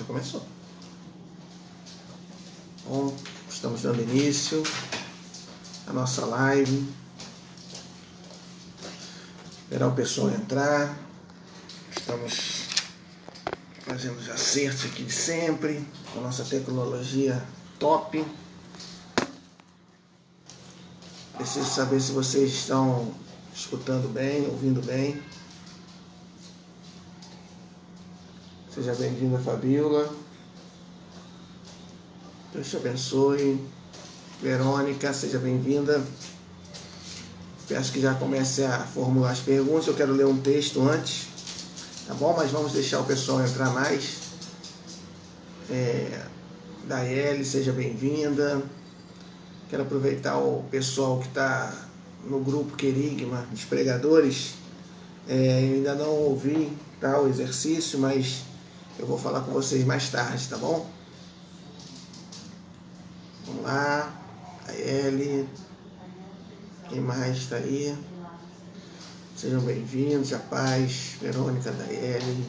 Já começou. Bom, estamos dando início à nossa live. Esperar o pessoal entrar. Estamos fazendo os acertos aqui de sempre, com a nossa tecnologia top. Preciso saber se vocês estão escutando bem, ouvindo bem. Seja bem-vinda, Fabiola. Deus te abençoe. Verônica, seja bem-vinda. Peço que já comece a formular as perguntas. Eu quero ler um texto antes, tá bom? Mas vamos deixar o pessoal entrar mais. Daeli, seja bem-vinda. Quero aproveitar o pessoal que está no grupo Querigma, dos pregadores. Eu ainda não ouvi, tá, o exercício, mas eu vou falar com vocês mais tarde, tá bom? Vamos lá. Daeli. Quem mais está aí? Sejam bem-vindos, a paz. Verônica, Daeli,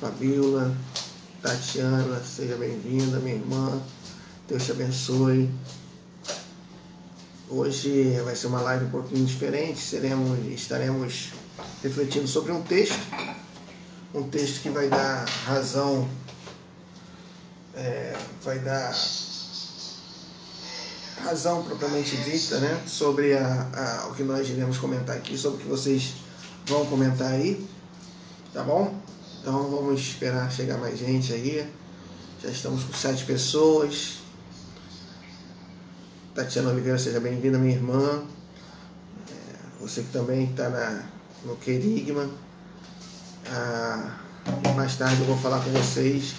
Fabiola, Tatiana, seja bem-vinda, minha irmã. Deus te abençoe. Hoje vai ser uma live um pouquinho diferente. Estaremos refletindo sobre um texto que vai dar razão, vai dar razão propriamente dita, né? Sobre o que nós iremos comentar aqui, sobre o que vocês vão comentar aí, tá bom? Então vamos esperar chegar mais gente aí. Já estamos com 7 pessoas. Tatiana Oliveira, seja bem-vinda, minha irmã. Você que também está no Querigma. Mais tarde eu vou falar com vocês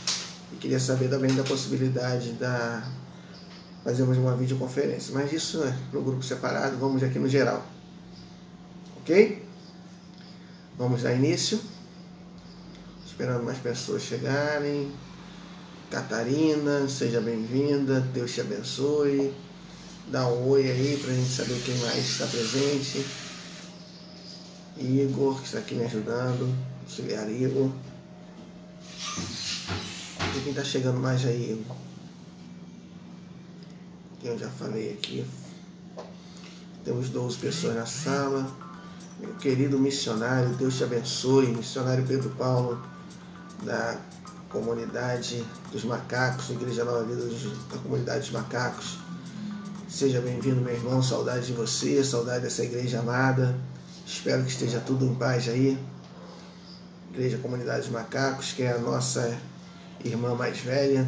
e queria saber também da possibilidade fazermos uma videoconferência. Mas isso é no grupo separado, vamos aqui no geral. Ok? Vamos dar início. Esperando mais pessoas chegarem. Catarina, seja bem-vinda. Deus te abençoe. Dá um oi aí pra gente saber quem mais está presente. Igor, que está aqui me ajudando. Auxiliar Igor. E quem está chegando mais aí, Igor? Que eu já falei aqui. Temos 12 pessoas na sala. Meu querido missionário, Deus te abençoe. Missionário Pedro Paulo, da comunidade dos macacos, Igreja Nova Vida da comunidade dos macacos. Seja bem-vindo, meu irmão. Saudade de você, saudade dessa igreja amada. Espero que esteja tudo em paz aí. Igreja Comunidade dos Macacos, que é a nossa irmã mais velha.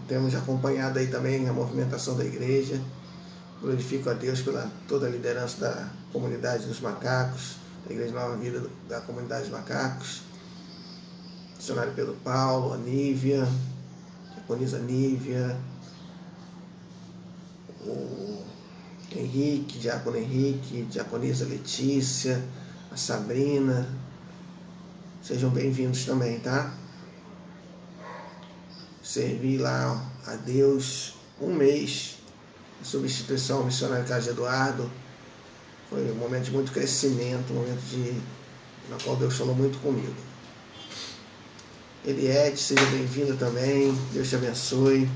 Temos acompanhado aí também a movimentação da igreja. Glorifico a Deus pela toda a liderança da comunidade dos macacos, da Igreja Nova Vida da comunidade dos macacos. Missionário Pedro Paulo, a Nívia, a diaconisa Nívia, o Henrique, diácono Henrique, diaconisa Letícia, a Sabrina. Sejam bem-vindos também, tá? Servi lá a Deus um mês em substituição ao missionário Carlos Eduardo. Foi um momento de muito crescimento, um momento na qual Deus falou muito comigo. Eliette, seja bem-vinda também. Deus te abençoe.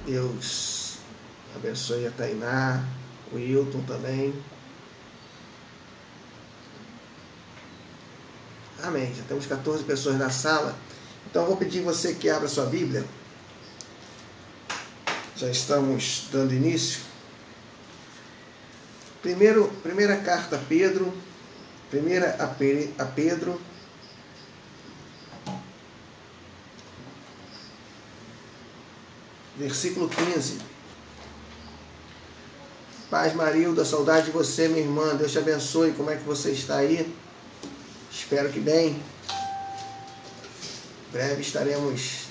Deus abençoe a Tainá, o Hilton também. Amém. Já temos 14 pessoas na sala. Então eu vou pedir você que abra sua Bíblia. Já estamos dando início. Primeira carta a Pedro. Primeira a Pedro. Versículo 15. Paz, Marilda, saudade de você, minha irmã. Deus te abençoe. Como é que você está aí? Espero que bem. Em breve estaremos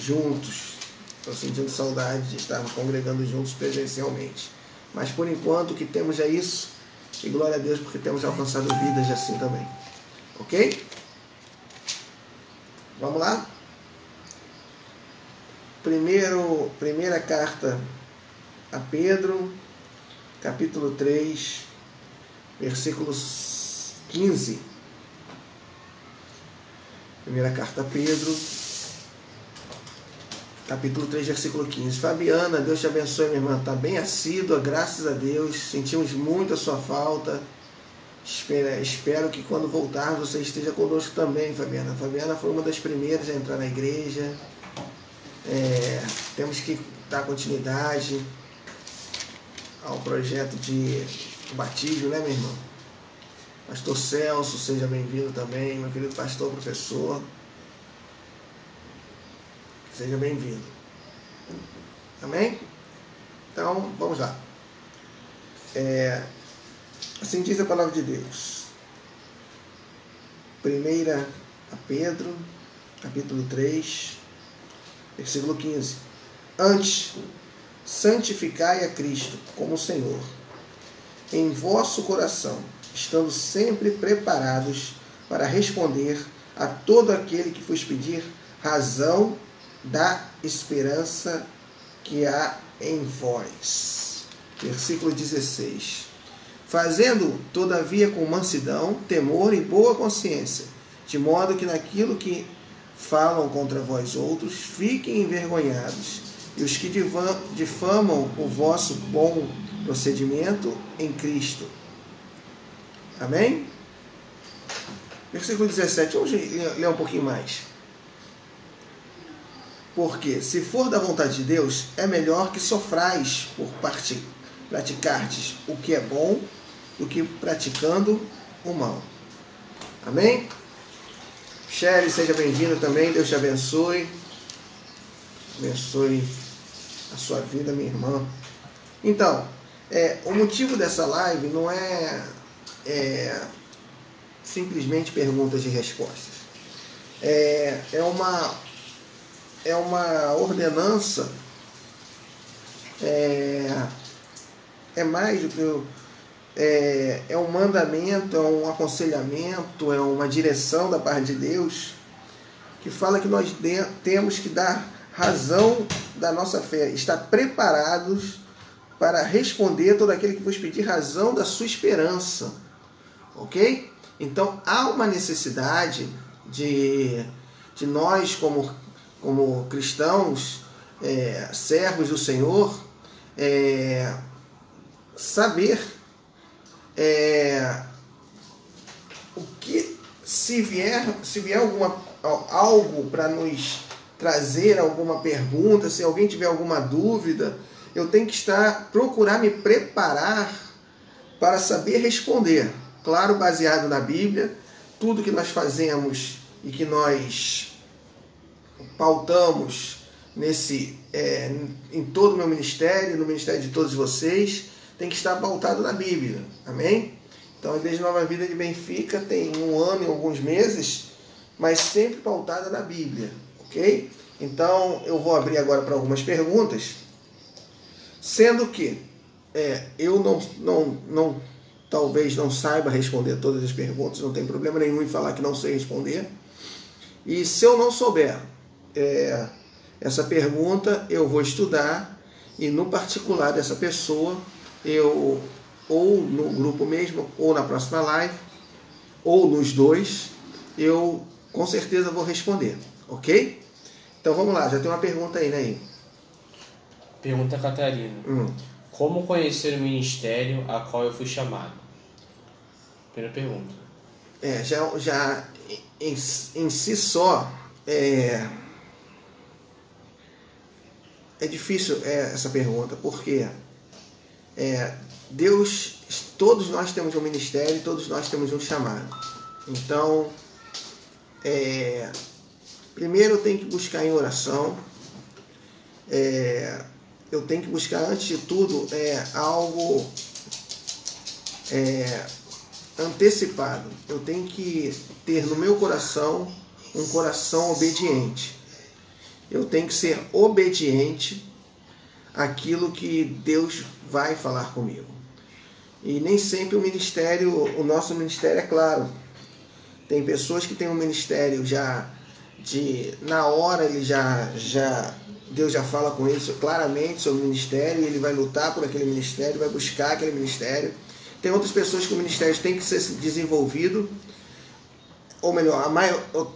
juntos. Estou sentindo saudade de estarmos congregando juntos presencialmente. Mas por enquanto o que temos é isso. E glória a Deus porque temos alcançado vidas assim também. Ok? Vamos lá? Primeira carta a Pedro, capítulo 3, versículos 15. Primeira carta a Pedro, capítulo 3, versículo 15. Fabiana, Deus te abençoe, minha irmã. Está bem assídua, graças a Deus. Sentimos muito a sua falta. Espero que quando voltar você esteja conosco também, Fabiana. Fabiana foi uma das primeiras a entrar na igreja. Temos que dar continuidade ao projeto de batismo, né, meu irmão? Pastor Celso, seja bem-vindo também, meu querido pastor, professor. Seja bem-vindo. Amém? Então, vamos lá. Assim diz a palavra de Deus. 1 a Pedro, capítulo 3, versículo 15. Antes, santificai a Cristo como Senhor em vosso coração, estando sempre preparados para responder a todo aquele que vos pedir razão da esperança que há em vós. Versículo 16. Fazendo, todavia, com mansidão, temor e boa consciência, de modo que naquilo que falam contra vós outros, fiquem envergonhados, e os que difamam o vosso bom procedimento em Cristo. Amém? Versículo 17, vamos ler um pouquinho mais. Porque, se for da vontade de Deus, é melhor que sofrais por praticardes o que é bom do que praticando o mal. Amém? Sherry, seja bem-vindo também. Deus te abençoe. Abençoe a sua vida, minha irmã. Então, o motivo dessa live não é simplesmente perguntas e respostas. É uma ordenança, mais do que é um mandamento, é um aconselhamento, é uma direção da parte de Deus, que fala que nós temos que dar razão da nossa fé, estar preparados para responder todo aquele que vos pedir razão da sua esperança. Ok? Então há uma necessidade de nós, como cristãos, servos do Senhor, saber o que, se vier algo para nos trazer alguma pergunta, se alguém tiver alguma dúvida, eu tenho que procurar me preparar para saber responder. Claro, baseado na Bíblia, tudo que nós fazemos e que nós pautamos em todo o meu ministério, no ministério de todos vocês, tem que estar pautado na Bíblia. Amém? Então, a Igreja Nova Vida de Benfica tem 1 ano e alguns meses, mas sempre pautada na Bíblia. Ok? Então, eu vou abrir agora para algumas perguntas, sendo que eu talvez não saiba responder todas as perguntas, não tem problema nenhum em falar que não sei responder. E se eu não souber essa pergunta, eu vou estudar, e no particular dessa pessoa, ou no grupo mesmo, ou na próxima live, ou nos dois, eu com certeza vou responder, ok? Então vamos lá, já tem uma pergunta aí, né? Pergunta Catarina. Como conhecer o ministério a qual eu fui chamado? Primeira pergunta. Já em si só, é difícil essa pergunta, porque Deus, todos nós temos um ministério, todos nós temos um chamado. Então, primeiro eu tenho que buscar em oração, eu tenho que buscar, antes de tudo, algo antecipado. Eu tenho que ter no meu coração um coração obediente. Eu tenho que ser obediente àquilo que Deus vai falar comigo. E nem sempre o nosso ministério é claro. Tem pessoas que têm um ministério na hora Deus já fala com ele claramente sobre o ministério, e ele vai lutar por aquele ministério, vai buscar aquele ministério. Tem outras pessoas que o ministério tem que ser desenvolvido ou melhor,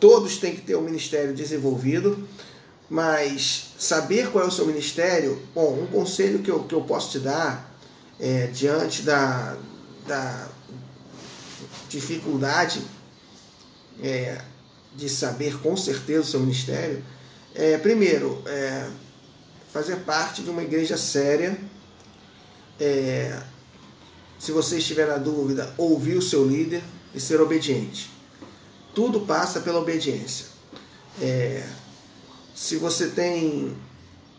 todos têm que ter um ministério desenvolvido, mas saber qual é o seu ministério, bom, um conselho que eu posso te dar, diante da dificuldade de saber com certeza o seu ministério, primeiro, fazer parte de uma igreja séria. Se você estiver na dúvida, ouvir o seu líder e ser obediente. Tudo passa pela obediência. Se você tem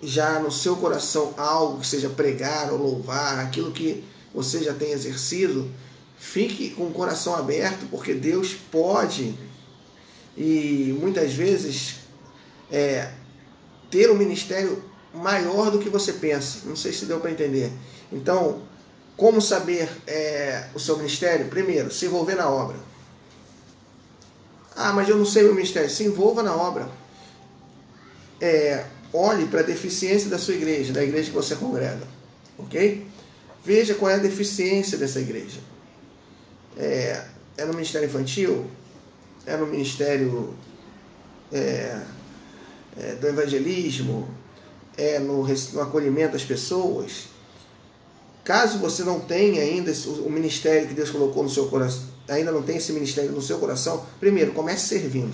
já no seu coração algo que seja pregar ou louvar, aquilo que você já tem exercido, fique com o coração aberto, porque Deus pode, e muitas vezes, ter um ministério maior do que você pensa. Não sei se deu para entender. Então, como saber o seu ministério? Primeiro, se envolver na obra. Ah, mas eu não sei o meu ministério. Se envolva na obra. Olhe para a deficiência da sua igreja, da igreja que você congrega. Ok? Veja qual é a deficiência dessa igreja. É no ministério infantil? É no ministério do evangelismo? É no acolhimento das pessoas? Caso você não tenha ainda o ministério que Deus colocou no seu coração, ainda não tem esse ministério no seu coração, primeiro, comece servindo.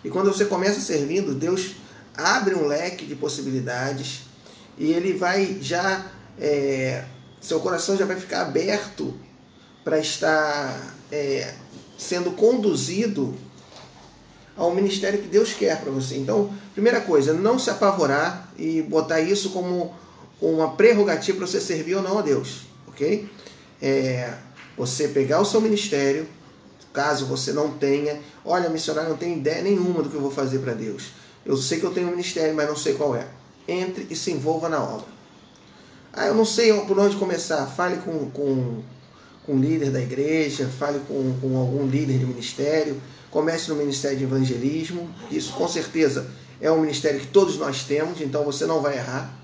E quando você começa servindo, Deus abre um leque de possibilidades e Ele vai já, seu coração já vai ficar aberto para estar sendo conduzido ao ministério que Deus quer para você. Então, primeira coisa, não se apavorar e botar isso como uma prerrogativa para você servir ou não a Deus, ok? Você pegar o seu ministério, caso você não tenha, olha, missionário, não tenho ideia nenhuma do que eu vou fazer para Deus. Eu sei que eu tenho um ministério, mas não sei qual é. Entre e se envolva na obra. Ah, eu não sei por onde começar. Fale com o líder da igreja, fale com algum líder de ministério, comece no ministério de evangelismo. Isso com certeza é um ministério que todos nós temos, então você não vai errar.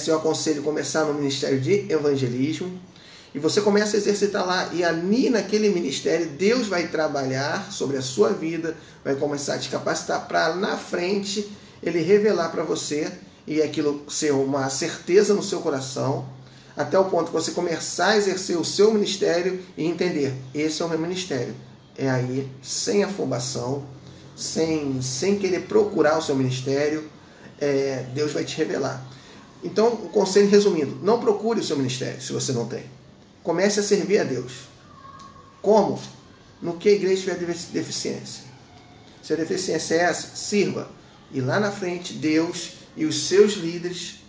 Eu aconselho começar no ministério de evangelismo e você começa a exercitar lá, e ali naquele ministério Deus vai trabalhar sobre a sua vida, vai começar a te capacitar para na frente Ele revelar para você e aquilo ser uma certeza no seu coração, até o ponto que você começar a exercer o seu ministério e entender, esse é o meu ministério. Aí, sem afobação, sem querer procurar o seu ministério, Deus vai te revelar. Então, o conselho resumindo, não procure o seu ministério se você não tem. Comece a servir a Deus. Como? No que a igreja tiver deficiência. Se a deficiência é essa, sirva. E lá na frente, Deus e os seus líderes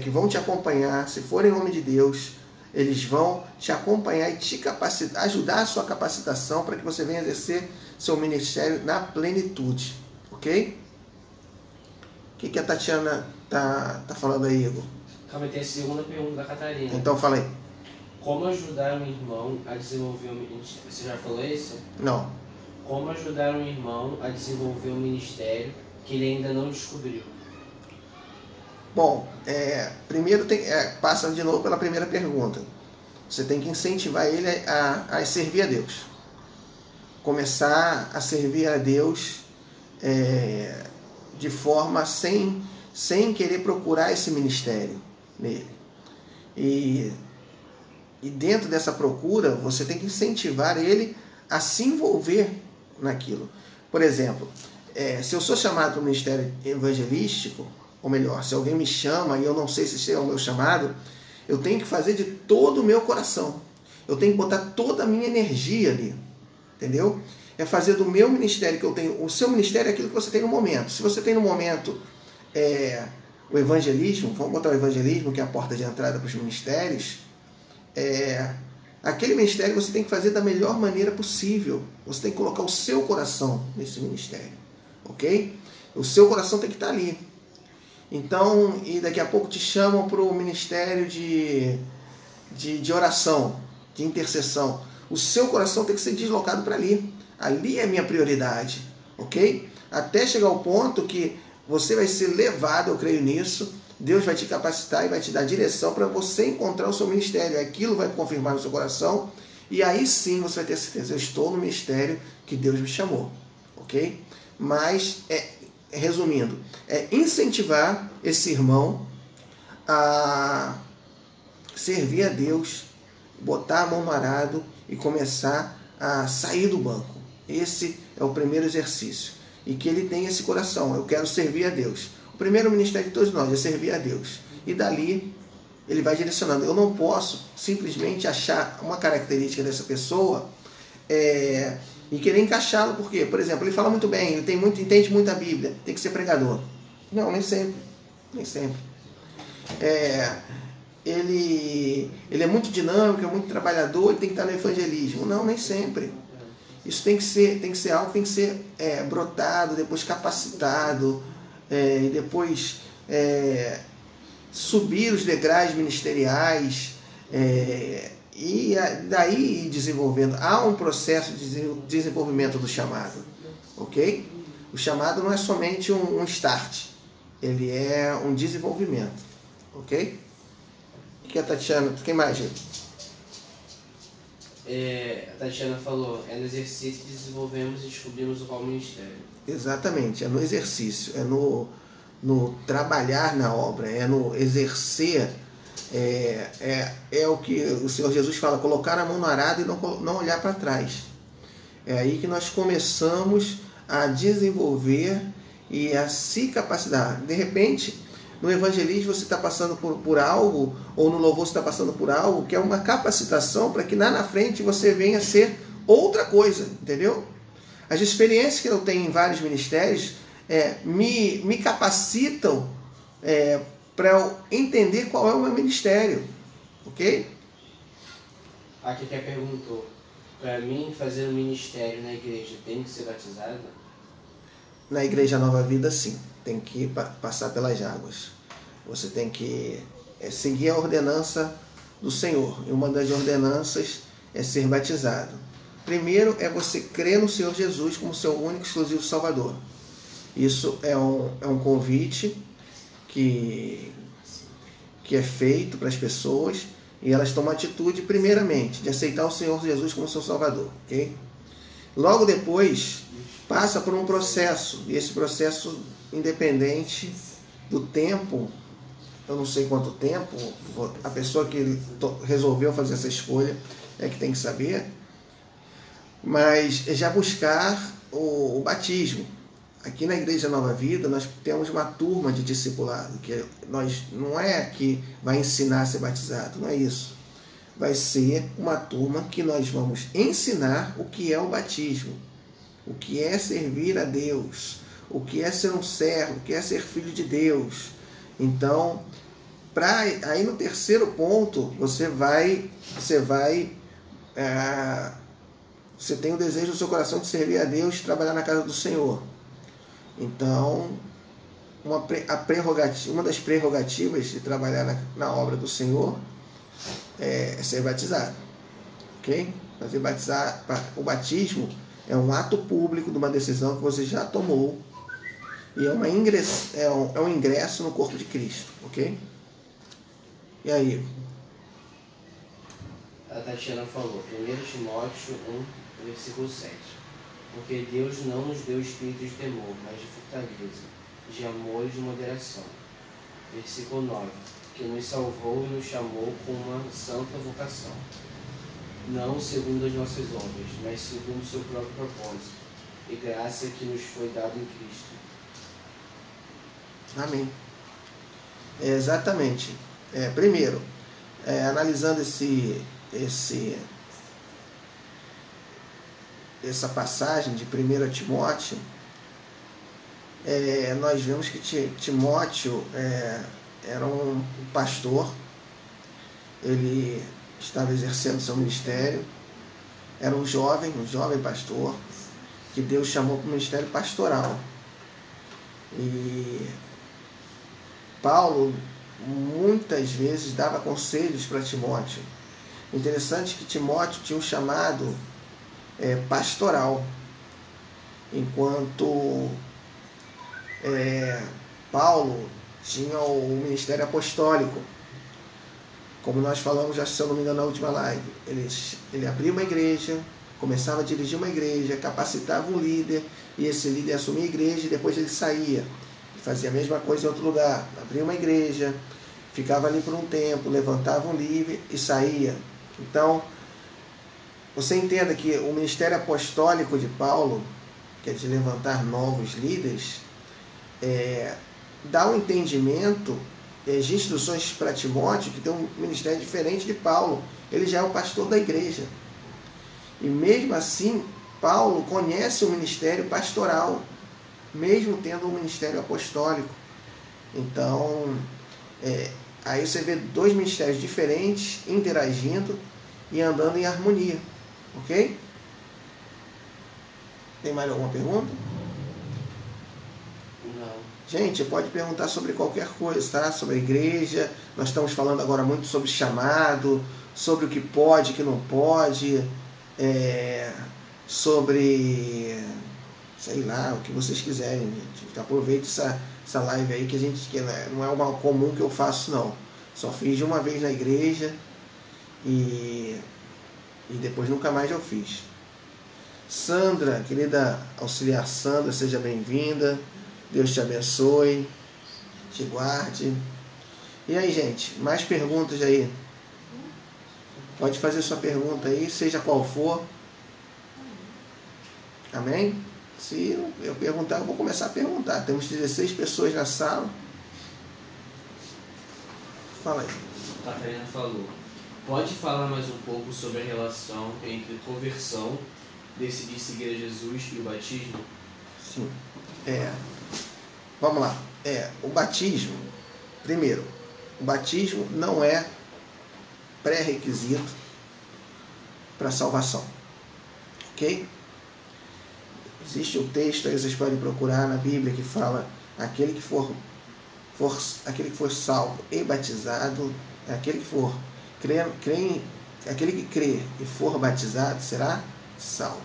que vão te acompanhar, se forem em nome de Deus, eles vão te acompanhar e te capacitar, ajudar a sua capacitação para que você venha exercer seu ministério na plenitude. Ok? O que a Tatiana tá falando aí, Igor? Calma, tem a segunda pergunta da Catarina. Então fala aí. Como ajudar um irmão a desenvolver o ministério? Você já falou isso? Não. Como ajudar um irmão a desenvolver um ministério que ele ainda não descobriu? Bom, primeiro passa de novo pela primeira pergunta. Você tem que incentivar ele a servir a Deus. Começar a servir a Deus de forma sem querer procurar esse ministério nele. E dentro dessa procura, você tem que incentivar ele a se envolver naquilo. Por exemplo, se eu sou chamado para o ministério evangelístico, ou melhor, se alguém me chama e eu não sei se esse é o meu chamado, eu tenho que fazer de todo o meu coração. Eu tenho que botar toda a minha energia ali. Entendeu? É fazer do meu ministério que eu tenho. O seu ministério é aquilo que você tem no momento. Se você tem no momento o evangelismo, vamos botar o evangelismo, que é a porta de entrada para os ministérios, aquele ministério você tem que fazer da melhor maneira possível. Você tem que colocar o seu coração nesse ministério. Ok? O seu coração tem que estar ali. Então, e daqui a pouco te chamam para o ministério de oração, de intercessão. O seu coração tem que ser deslocado para ali. Ali é a minha prioridade, ok? Até chegar ao ponto que você vai ser levado, eu creio nisso, Deus vai te capacitar e vai te dar direção para você encontrar o seu ministério. Aquilo vai confirmar no seu coração E aí sim você vai ter certeza, eu estou no ministério que Deus me chamou, ok? Mas, resumindo, é incentivar esse irmão a servir a Deus, botar a mão no arado e começar a sair do banco. Esse é o primeiro exercício. E que ele tenha esse coração, eu quero servir a Deus. O primeiro ministério de todos nós é servir a Deus. E dali ele vai direcionando. Eu não posso simplesmente achar uma característica dessa pessoa e querer encaixá-lo. Por quê? Por exemplo, ele fala muito bem, ele entende muito a Bíblia, tem que ser pregador. Não, nem sempre. Nem sempre. Ele é muito dinâmico, é muito trabalhador, ele tem que estar no evangelismo. Não, nem sempre. Isso tem que ser algo que tem que ser brotado, depois capacitado, e depois subir os degraus ministeriais, e daí ir desenvolvendo. Há um processo de desenvolvimento do chamado, ok? O chamado não é somente um start, ele é um desenvolvimento, ok? O que a Tatiana, quem mais, gente? A Tatiana falou, no exercício desenvolvemos e descobrimos o qual ministério. Exatamente, é no exercício, é no trabalhar na obra, é no exercer, é o que o Senhor Jesus fala, colocar a mão no arado e não olhar para trás. É aí que nós começamos a desenvolver e a se capacitar. De repente, no evangelismo você está passando por algo, ou no louvor você está passando por algo, que é uma capacitação para que lá na frente você venha a ser outra coisa, entendeu? As experiências que eu tenho em vários ministérios me capacitam para eu entender qual é o meu ministério, ok? A que perguntou, para mim fazer um ministério na igreja tem que ser batizado? Na Igreja Nova Vida, sim. Tem que passar pelas águas. Você tem que seguir a ordenança do Senhor. E uma das ordenanças é ser batizado. Primeiro é você crer no Senhor Jesus como seu único e exclusivo Salvador. Isso é um convite que é feito para as pessoas e elas tomam a atitude, primeiramente, de aceitar o Senhor Jesus como seu Salvador. Okay? Logo depois, passa por um processo, e esse processo, independente do tempo, eu não sei quanto tempo, a pessoa que resolveu fazer essa escolha é que tem que saber, mas é já buscar o batismo. Aqui na Igreja Nova Vida nós temos uma turma de discipulado, que não é que vai ensinar a ser batizado, não é isso. Vai ser uma turma que nós vamos ensinar o que é o batismo, o que é servir a Deus, o que é ser um servo, o que é ser filho de Deus. Então, aí no terceiro ponto, você tem o desejo no seu coração de servir a Deus e trabalhar na casa do Senhor. Então, uma das prerrogativas de trabalhar na obra do Senhor é ser batizado. Ok? O batismo é um ato público de uma decisão que você já tomou e é um ingresso no corpo de Cristo. Ok? E aí? A Tatiana falou, 1 Timóteo 1, versículo 7. Porque Deus não nos deu espírito de temor, mas de fortaleza, de amor e de moderação. Versículo 9. Que nos salvou e nos chamou com uma santa vocação. Não segundo as nossas obras, mas segundo o seu próprio propósito e graça que nos foi dado em Cristo. Amém. Exatamente. Primeiro, analisando essa passagem de 1 Timóteo, nós vemos que Timóteo era um pastor, ele estava exercendo seu ministério, era um jovem pastor, que Deus chamou para o ministério pastoral. E Paulo muitas vezes dava conselhos para Timóteo. Interessante que Timóteo tinha um chamado pastoral, enquanto Paulo tinha o ministério apostólico. como nós falamos, já, se eu não me engano, na última live, ele abria uma igreja, começava a dirigir uma igreja, capacitava um líder, e esse líder assumia a igreja e depois ele saía. Ele fazia a mesma coisa em outro lugar, abria uma igreja, ficava ali por um tempo, levantava um líder e saía. Então, você entenda que o ministério apostólico de Paulo, que é de levantar novos líderes, dá um entendimento de instruções para Timóteo, que tem um ministério diferente de Paulo. Ele já é o pastor da igreja. E mesmo assim, Paulo conhece o ministério pastoral, mesmo tendo um ministério apostólico. Então, aí você vê dois ministérios diferentes, interagindo e andando em harmonia. Ok? Tem mais alguma pergunta? Não. Gente, pode perguntar sobre qualquer coisa, tá? Sobre a igreja. Nós estamos falando agora muito sobre chamado, sobre o que pode, o que não pode, sobre, sei lá, o que vocês quiserem, gente. Aproveite essa live aí, que não é uma comum que eu faço, não. Só fiz de uma vez na igreja e depois nunca mais eu fiz. Sandra, querida auxiliar Sandra, seja bem-vinda. Deus te abençoe, te guarde. E aí, gente, mais perguntas aí? Pode fazer sua pergunta aí, seja qual for. Amém? Se eu perguntar, eu vou começar a perguntar. Temos 16 pessoas na sala. Fala aí. A Catarina falou: pode falar mais um pouco sobre a relação entre conversão, decidir seguir a Jesus e o batismo? Sim. Vamos lá. O batismo, primeiro, o batismo não é pré-requisito para salvação. Ok? Existe um texto aí, vocês podem procurar na Bíblia, que fala: aquele que for salvo e batizado, aquele que crê e for batizado será salvo.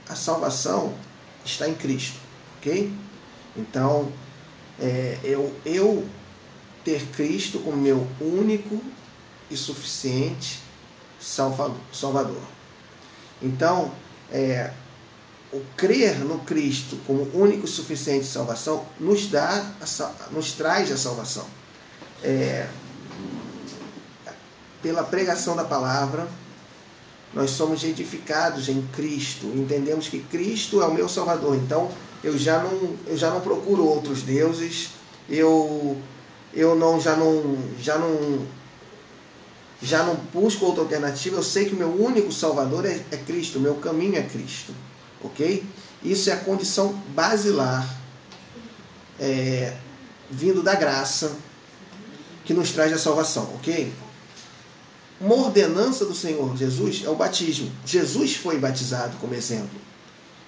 A salvação está em Cristo, ok? Então, eu ter Cristo como meu único e suficiente Salvador. Então, o crer no Cristo como único e suficiente salvação nos traz a salvação. Pela pregação da palavra, nós somos edificados em Cristo, entendemos que Cristo é o meu Salvador. Então, eu já não procuro outros deuses, já não busco outra alternativa. Eu sei que o meu único Salvador é Cristo, o meu caminho é Cristo, ok? Isso é a condição basilar, vindo da graça, que nos traz a salvação, ok? Uma ordenança do Senhor Jesus é o batismo. Jesus foi batizado como exemplo.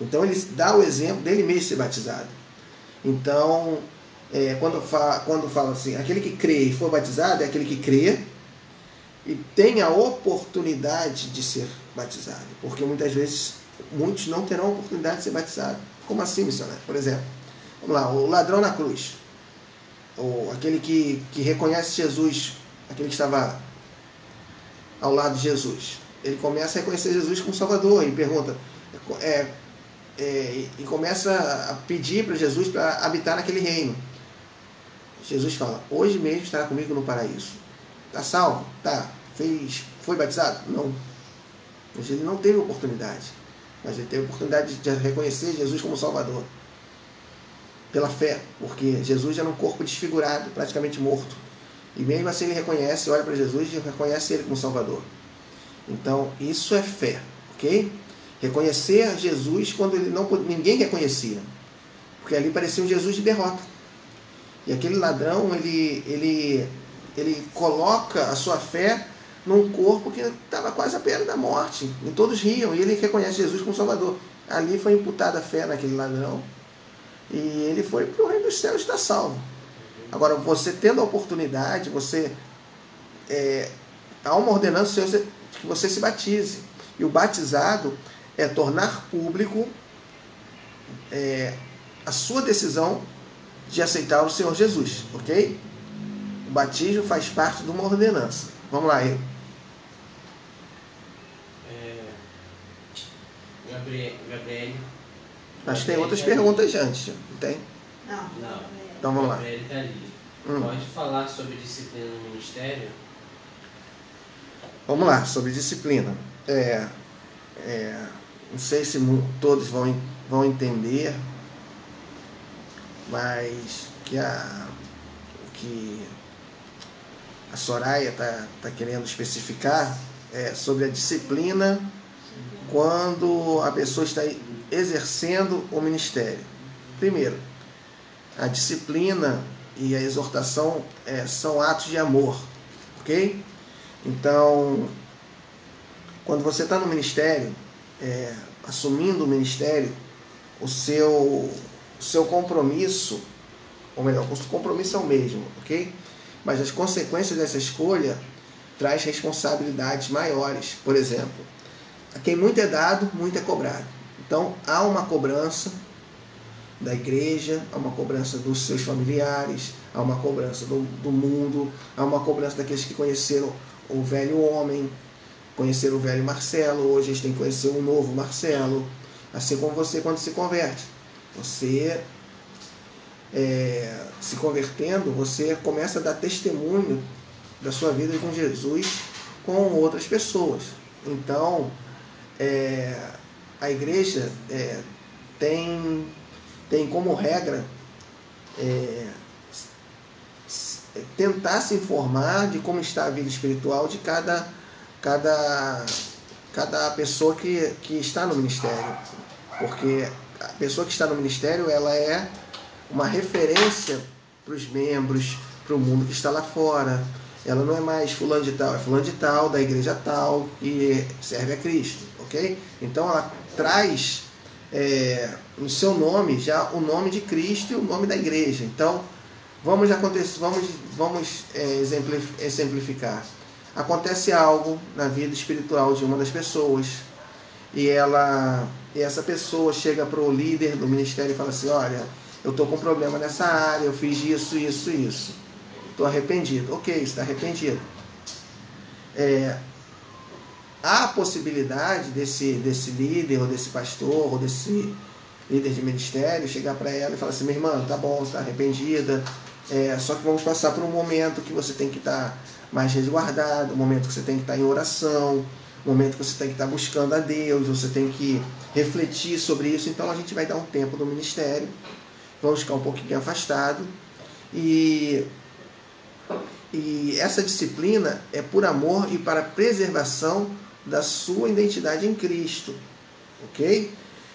Então ele dá o exemplo dele mesmo ser batizado. Então, quando fala assim, aquele que crê e for batizado é aquele que crê e tem a oportunidade de ser batizado. Porque muitas vezes, muitos não terão a oportunidade de ser batizados. Como assim, missionário? Por exemplo, vamos lá, o ladrão na cruz. Ou aquele que reconhece Jesus, aquele que estava ao lado de Jesus. Ele começa a reconhecer Jesus como Salvador e pergunta, e começa a pedir para Jesus para habitar naquele reino. Jesus fala: hoje mesmo estará comigo no paraíso. Está salvo? Tá. Foi batizado? Não. Mas ele não teve oportunidade. Mas ele teve a oportunidade de reconhecer Jesus como Salvador. Pela fé. Porque Jesus era um corpo desfigurado, praticamente morto. E mesmo assim ele reconhece, olha para Jesus e reconhece ele como Salvador. Então, isso é fé. Ok? Reconhecer Jesus quando ninguém reconhecia. Porque ali parecia um Jesus de derrota. E aquele ladrão, ele coloca a sua fé num corpo que estava quase à beira da morte. E todos riam, e ele reconhece Jesus como Salvador. Ali foi imputada a fé naquele ladrão. E ele foi para o reino dos céus e está salvo. Agora, você tendo a oportunidade, há uma ordenança que você se batize. E o batizado é tornar público a sua decisão de aceitar o Senhor Jesus, ok? O batismo faz parte de uma ordenança. Vamos lá, eu. Gabriel. Acho que tem outras perguntas antes, não tem? Não. Então vamos lá. Gabriel tá ali. Pode falar sobre disciplina no ministério? Vamos lá, sobre disciplina. Não sei se todos vão entender, mas que a Soraya está querendo especificar é sobre a disciplina quando a pessoa está exercendo o ministério. Primeiro, a disciplina e a exortação são atos de amor, ok? Então, quando você está no ministério, assumindo o ministério, o seu compromisso, ou melhor, o compromisso é o mesmo, ok? Mas as consequências dessa escolha traz responsabilidades maiores. Por exemplo, a quem muito é dado, muito é cobrado. Então, há uma cobrança da igreja, há uma cobrança dos seus familiares, há uma cobrança do mundo, há uma cobrança daqueles que conheceram o velho homem, conheceram o velho Marcelo, hoje eles têm que conhecer um novo Marcelo. Assim como você, quando se converte. Você, se convertendo, você começa a dar testemunho da sua vida com Jesus com outras pessoas. Então, a igreja tem como regra tentar se informar de como está a vida espiritual de cada pessoa que está no ministério. Porque a pessoa que está no ministério, ela é uma referência para os membros, para o mundo que está lá fora. Ela não é mais fulano de tal, é fulano de tal, da igreja tal, que serve a Cristo, ok? Então ela traz no seu nome já o nome de Cristo e o nome da igreja. Então vamos exemplificar. Acontece algo na vida espiritual de uma das pessoas e essa pessoa chega para o líder do ministério e fala assim: olha, eu estou com problema nessa área, eu fiz isso, isso, isso, estou arrependido. Ok, você está arrependido. Há a possibilidade desse líder, ou desse pastor, ou desse líder de ministério chegar para ela e falar assim: minha irmã, tá bom, você está arrependida, só que vamos passar por um momento que você tem que estar mais resguardado, um momento que você tem que estar em oração, um momento que você tem que estar buscando a Deus, você tem que refletir sobre isso. Então a gente vai dar um tempo do ministério, vamos ficar um pouquinho afastado, e essa disciplina é por amor e para preservação da sua identidade em Cristo, ok?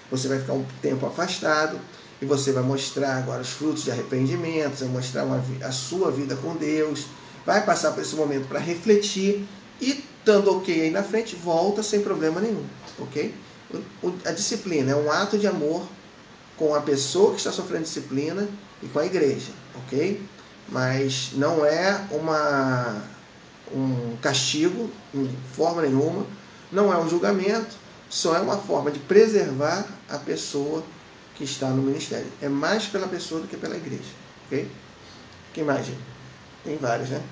Você vai ficar um tempo afastado e você vai mostrar agora os frutos de arrependimento, você vai mostrar a sua vida com Deus, vai passar por esse momento para refletir e, estando ok aí na frente, volta sem problema nenhum, ok? A disciplina é um ato de amor com a pessoa que está sofrendo disciplina e com a igreja, ok? Mas não é um castigo de forma nenhuma, não é um julgamento, só é uma forma de preservar a pessoa que está no ministério. É mais pela pessoa do que pela igreja, ok? Quem mais, gente? Tem vários, né?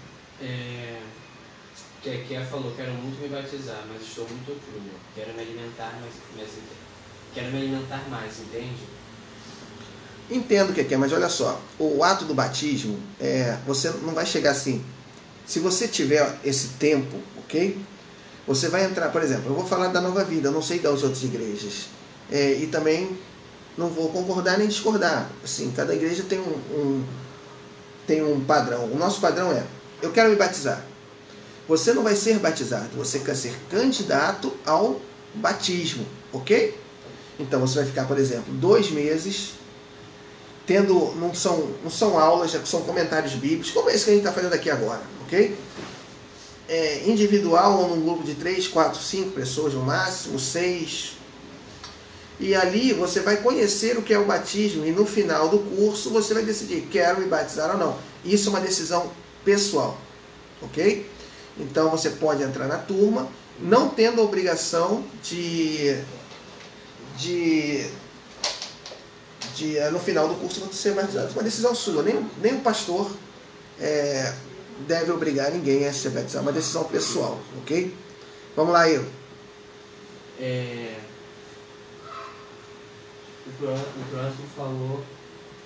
Kekia falou: quero muito me batizar, mas estou muito crua. Quero me alimentar mais, entende? Entendo o que é, mas olha só, o ato do batismo, você não vai chegar assim. Se você tiver esse tempo, ok? Você vai entrar, por exemplo, eu vou falar da Nova Vida, eu não sei das outras igrejas. E também não vou concordar nem discordar. Assim, cada igreja tem um padrão. O nosso padrão é: eu quero me batizar. Você não vai ser batizado, você quer ser candidato ao batismo, ok? Então você vai ficar, por exemplo, 2 meses tendo, não são aulas, são comentários bíblicos, como esse que a gente está fazendo aqui agora, ok? Individual ou num grupo de 3, 4, 5 pessoas no máximo, 6. E ali você vai conhecer o que é o batismo e no final do curso você vai decidir: quero me batizar ou não. Isso é uma decisão pessoal, ok? Então você pode entrar na turma, não tendo a obrigação de no final do curso você ser batizado. É uma decisão sua, nem o pastor deve obrigar ninguém a ser batizado. É uma decisão pessoal, ok? Vamos lá, Ivo. O próximo falou...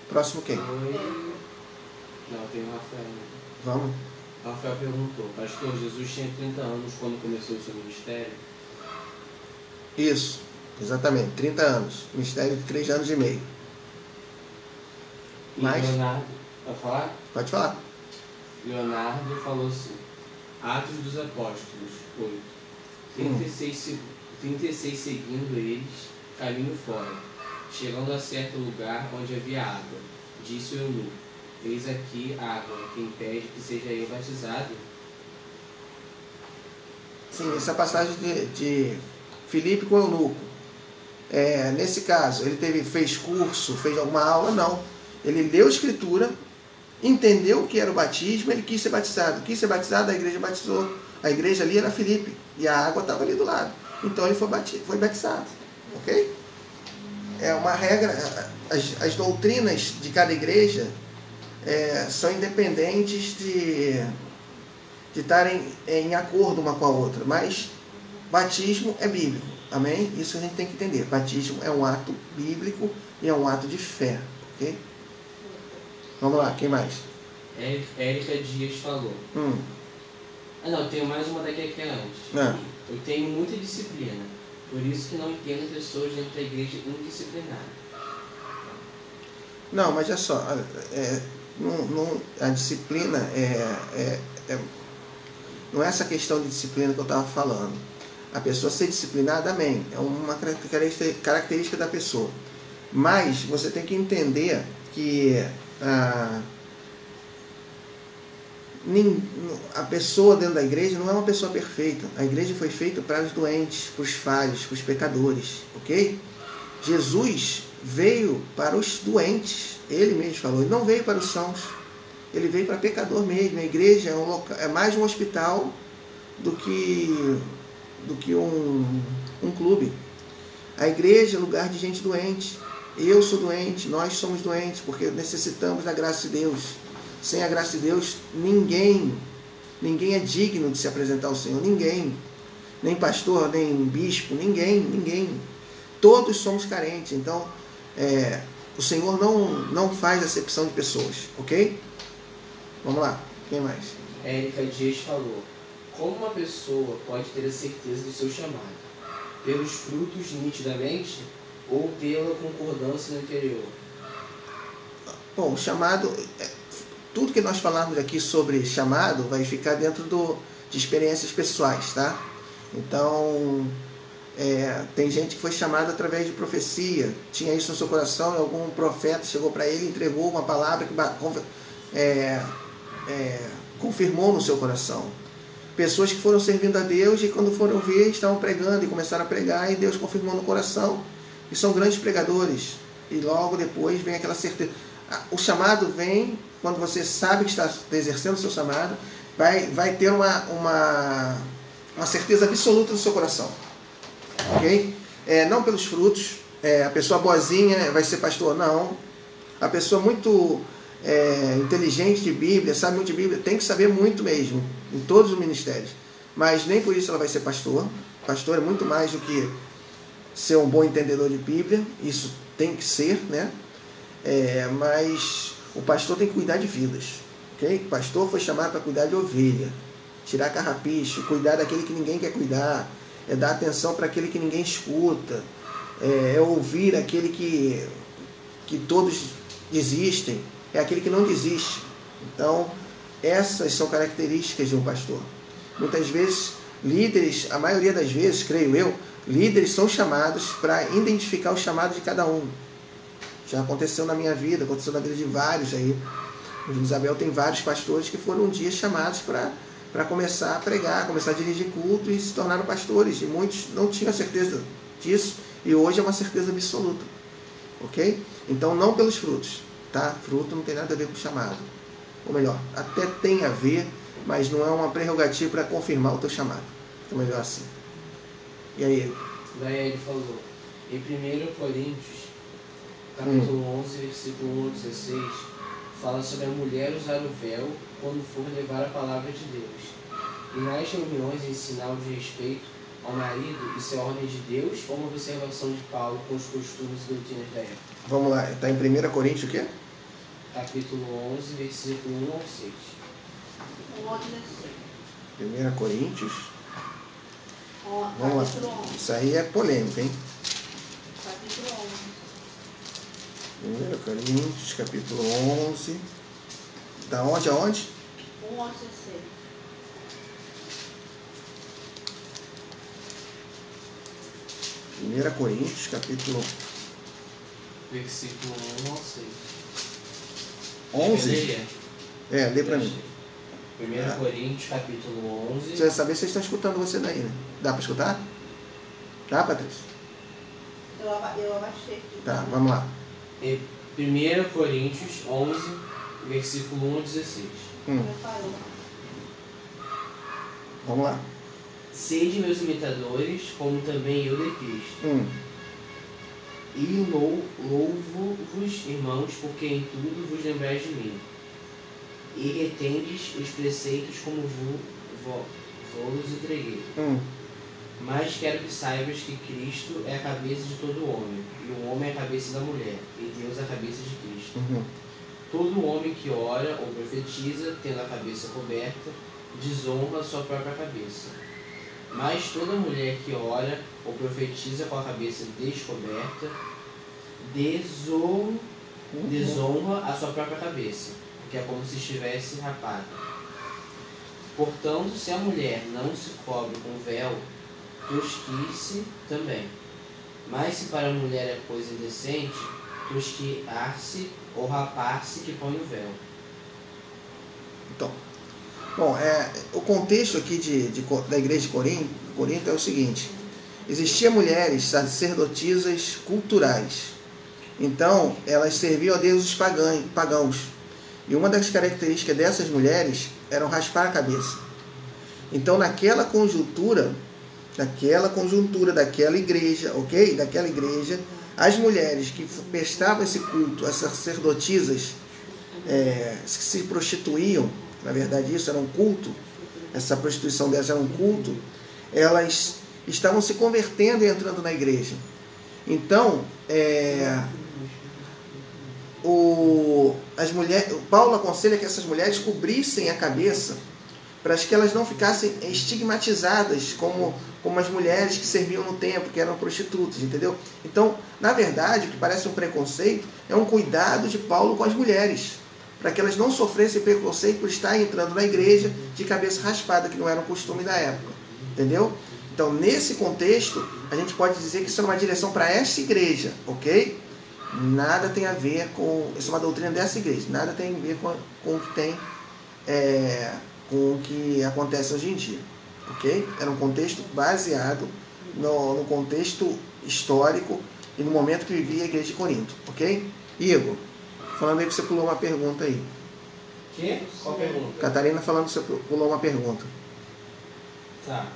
Próximo quem? Não, tem o Rafael. Vamos. O Rafael perguntou, pastor, Jesus tinha 30 anos quando começou o seu ministério? Isso, exatamente, 30 anos. Ministério de 3 anos e meio. Mas... Leonardo, vai falar? Pode falar. Leonardo falou assim, Atos dos Apóstolos, 8. 36 seguindo eles, caminho fora, chegando a certo lugar onde havia água. Disse o eunuco, eis aqui água, que impede que seja eu batizado? Sim, essa passagem de Filipe com o eunuco. Nesse caso, ele fez curso, fez alguma aula? Não. Ele leu a Escritura, entendeu o que era o batismo, ele quis ser batizado. Quis ser batizado, a igreja batizou. A igreja ali era Filipe, e a água estava ali do lado. Então ele foi batizado. Ok? É uma regra, as doutrinas de cada igreja são independentes de estarem em acordo uma com a outra, mas batismo é bíblico, amém? Isso a gente tem que entender, batismo é um ato bíblico e é um ato de fé, ok? Vamos lá, quem mais? Érica Dias falou. Não, tenho mais uma daqui que é antes. Eu tenho muita disciplina, por isso que não entendo pessoas dentro da igreja indisciplinadas. Não, mas é só, a disciplina não é essa questão de disciplina que eu estava falando. A pessoa ser disciplinada, amém, é uma característica da pessoa. Mas você tem que entender que a pessoa dentro da igreja não é uma pessoa perfeita. A igreja foi feita para os doentes, para os falhos, para os pecadores, ok? Jesus veio para os doentes, ele mesmo falou, ele não veio para os sãos, ele veio para pecador mesmo. A igreja é mais um hospital do que um clube. A igreja é lugar de gente doente. Eu sou doente, nós somos doentes, porque necessitamos da graça de Deus. Sem a graça de Deus, ninguém é digno de se apresentar ao Senhor. Ninguém. Nem pastor, nem bispo, ninguém. Todos somos carentes. Então, o Senhor não faz acepção de pessoas, ok? Vamos lá, quem mais? Érica Dias falou, como uma pessoa pode ter a certeza do seu chamado? Pelos frutos nitidamente ou pela concordância no interior? Bom, o chamado, tudo que nós falarmos aqui sobre chamado vai ficar dentro de experiências pessoais, tá? Então, tem gente que foi chamada através de profecia, tinha isso no seu coração, e algum profeta chegou para ele e entregou uma palavra que confirmou no seu coração. Pessoas que foram servindo a Deus e quando foram ver, estavam pregando e começaram a pregar e Deus confirmou no coração. E são grandes pregadores. E logo depois vem aquela certeza. O chamado vem quando você sabe que está exercendo o seu chamado, vai ter uma certeza absoluta no seu coração. Ok? Não pelos frutos. A pessoa boazinha vai ser pastor, não. A pessoa muito inteligente de Bíblia, sabe muito de Bíblia, tem que saber muito mesmo, em todos os ministérios. Mas nem por isso ela vai ser pastor. Pastor é muito mais do que ser um bom entendedor de Bíblia. Isso tem que ser, né? Mas o pastor tem que cuidar de vidas. Okay? O pastor foi chamado para cuidar de ovelha, tirar carrapicho, cuidar daquele que ninguém quer cuidar, dar atenção para aquele que ninguém escuta, ouvir aquele que todos desistem, é aquele que não desiste. Então, essas são características de um pastor. Muitas vezes, líderes, a maioria das vezes, creio eu, líderes são chamados para identificar o chamado de cada um. Já aconteceu na minha vida, aconteceu na vida de vários aí. O Isabel tem vários pastores que foram um dia chamados para começar a pregar, começar a dirigir culto e se tornaram pastores. E muitos não tinham certeza disso e hoje é uma certeza absoluta. Ok? Então, não pelos frutos. Tá? Fruto não tem nada a ver com chamado. Ou melhor, até tem a ver, mas não é uma prerrogativa para confirmar o teu chamado. Então, melhor assim. E aí? Daí ele falou, em 1 Coríntios, capítulo 11, versículo 1 a 16, fala sobre a mulher usar o véu quando for levar a palavra de Deus. E nas reuniões em sinal de respeito ao marido, isso é ordem de Deus ou uma observação de Paulo com os costumes e doutrinas da época? Vamos lá, está em 1 Coríntios o quê? Capítulo 11, versículo 1 ao 6. 1 Coríntios. Vamos Capítulo lá. 11. Isso aí é polêmico, hein? Capítulo 1 Coríntios, capítulo 11. Da onde a onde? 11. 1 ao 16. 1 Coríntios, capítulo Versículo 1 ao 6. 11? Lê pra mim. 1 Coríntios, capítulo 11. Você vai saber se vocês estão escutando você daí, né? Dá para escutar? Dá, Patrícia? Eu abaixei aqui. Tá, vamos lá. 1 Coríntios 11, versículo 1 ao 16. Eu falei. Vamos lá. Sede meus imitadores, como também eu de Cristo. E louvo-vos, irmãos, porque em tudo vos lembrais de mim. E retendes os preceitos como vos entreguei. Mas quero que saibas que Cristo é a cabeça de todo homem, e o homem é a cabeça da mulher, e Deus é a cabeça de Cristo. Todo homem que ora ou profetiza, tendo a cabeça coberta, desonra a sua própria cabeça. Mas toda mulher que ora ou profetiza com a cabeça descoberta, desonra a sua própria cabeça, porque é como se estivesse rapada. Portanto, se a mulher não se cobre com véu, tosquir-se também. Mas se para a mulher é coisa indecente, tosquiar-se ou rapar-se que põe o véu. Então, bom, o contexto aqui da igreja de Corinto é o seguinte: existiam mulheres sacerdotisas culturais. Então, elas serviam a deuses pagãos. E uma das características dessas mulheres era raspar a cabeça. Então, naquela conjuntura daquela igreja, ok? Daquela igreja, as mulheres que prestavam esse culto, as sacerdotisas, que se prostituíam, na verdade isso era um culto, essa prostituição delas era um culto, elas estavam se convertendo e entrando na igreja. Então, Paulo aconselha que essas mulheres cobrissem a cabeça para que elas não ficassem estigmatizadas como as mulheres que serviam no templo, que eram prostitutas, entendeu? Então, na verdade, o que parece um preconceito é um cuidado de Paulo com as mulheres, para que elas não sofressem preconceito por estar entrando na igreja de cabeça raspada, que não era um costume da época, entendeu? Então, nesse contexto, a gente pode dizer que isso é uma direção para essa igreja, ok? Nada tem a ver com... Isso é uma doutrina dessa igreja, nada tem a ver com o que tem... com o que acontece hoje em dia, ok? Era um contexto baseado no contexto histórico e no momento que vivia a igreja de Corinto, ok? Igor, falando aí que você pulou uma pergunta aí. Que? Qual pergunta? Catarina falando que você pulou uma pergunta. Tá.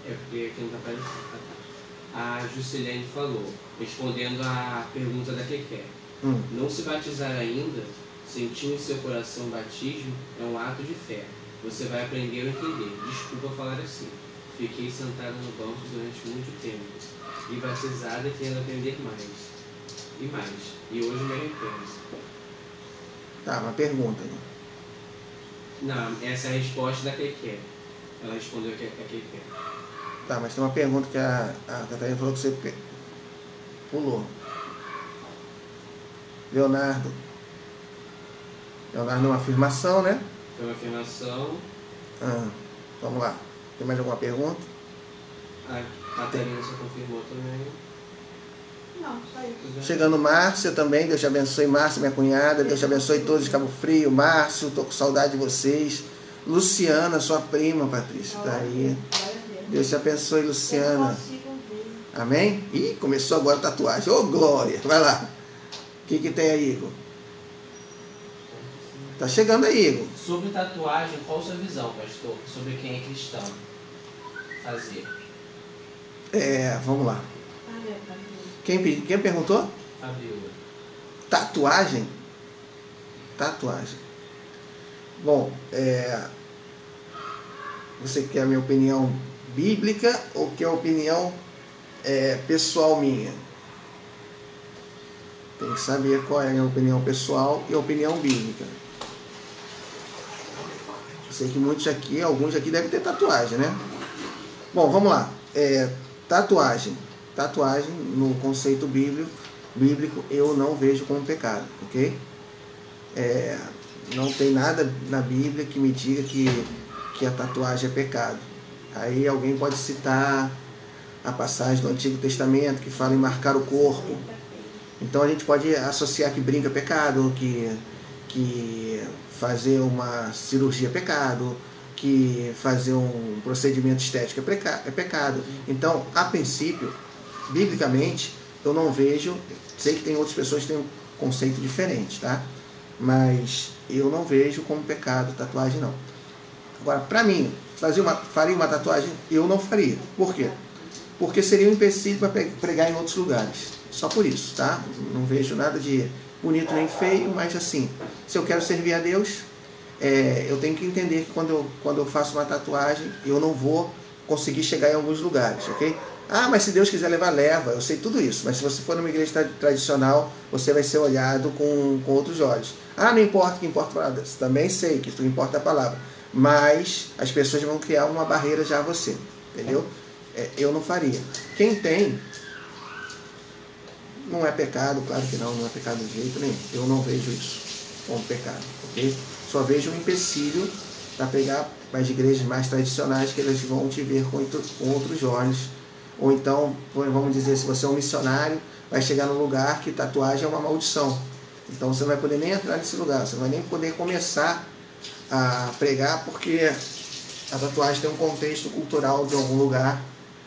É porque aqui não tá aparecendo. A Juscelene falou, respondendo à pergunta da Keké. Não se batizar ainda, sentir em seu coração o batismo, é um ato de fé. Você vai aprender a entender. Desculpa falar assim. Fiquei sentada no banco durante muito tempo. E batizada querendo aprender mais. E mais. E hoje me arrependo. Tá, uma pergunta. Né? Não, essa é a resposta da Keké. Ela respondeu a Keké. Tá, mas tem uma pergunta que a Catarina falou que você pulou. Leonardo é uma afirmação, né? Foi uma afirmação. Vamos lá. Tem mais alguma pergunta? A Catarina só confirmou também. Não, só isso. Chegando Márcia também, Deus te abençoe, Márcia, minha cunhada, Deus te abençoe todos de Cabo Frio, Márcio, tô com saudade de vocês. Luciana, sua prima, Patrícia, tá aí. Deus te abençoe, Luciana. Amém? Ih, começou agora a tatuagem. Ô, glória! Vai lá. O que tem aí, Igor? Tá chegando aí, Igor. Sobre tatuagem, qual a sua visão, pastor? Sobre quem é cristão? Fazer. Vamos lá. Quem perguntou? Fabiola. Tatuagem? tatuagem. Bom, você quer a minha opinião bíblica ou quer a opinião pessoal minha? Tem que saber qual é a minha opinião pessoal e a opinião bíblica. Sei que muitos aqui, alguns aqui devem ter tatuagem, né? Bom, vamos lá. Tatuagem. Tatuagem, no conceito bíblico, eu não vejo como pecado, ok? Não tem nada na Bíblia que me diga que a tatuagem é pecado. Aí alguém pode citar a passagem do Antigo Testamento que fala em marcar o corpo. Então a gente pode associar que brinca é pecado, que fazer uma cirurgia é pecado, que fazer um procedimento estético é pecado. Então, a princípio, biblicamente, eu não vejo, sei que tem outras pessoas que têm um conceito diferente, tá? Mas eu não vejo como pecado tatuagem, não. Agora, para mim, faria uma tatuagem? Eu não faria. Por quê? Porque seria um empecilho para pregar em outros lugares. Só por isso, tá? Não vejo nada de bonito nem feio, mas assim, se eu quero servir a Deus, eu tenho que entender que quando eu faço uma tatuagem, eu não vou conseguir chegar em alguns lugares, ok? Ah, mas se Deus quiser levar, leva. Eu sei tudo isso, mas se você for numa igreja tradicional, você vai ser olhado com outros olhos. Ah, não importa, que importa a palavra. Também sei que tudo importa a palavra, mas as pessoas vão criar uma barreira já a você, entendeu? Eu não faria. Quem tem, não é pecado, claro que não é pecado de jeito nenhum. Eu não vejo isso como pecado, ok? Só vejo um empecilho para pegar as igrejas mais tradicionais, que elas vão te ver com outros olhos. Ou então, vamos dizer, se você é um missionário, vai chegar num lugar que tatuagem é uma maldição. Então você não vai poder nem entrar nesse lugar, você não vai nem poder começar a pregar, porque a tatuagem tem um contexto cultural de algum lugar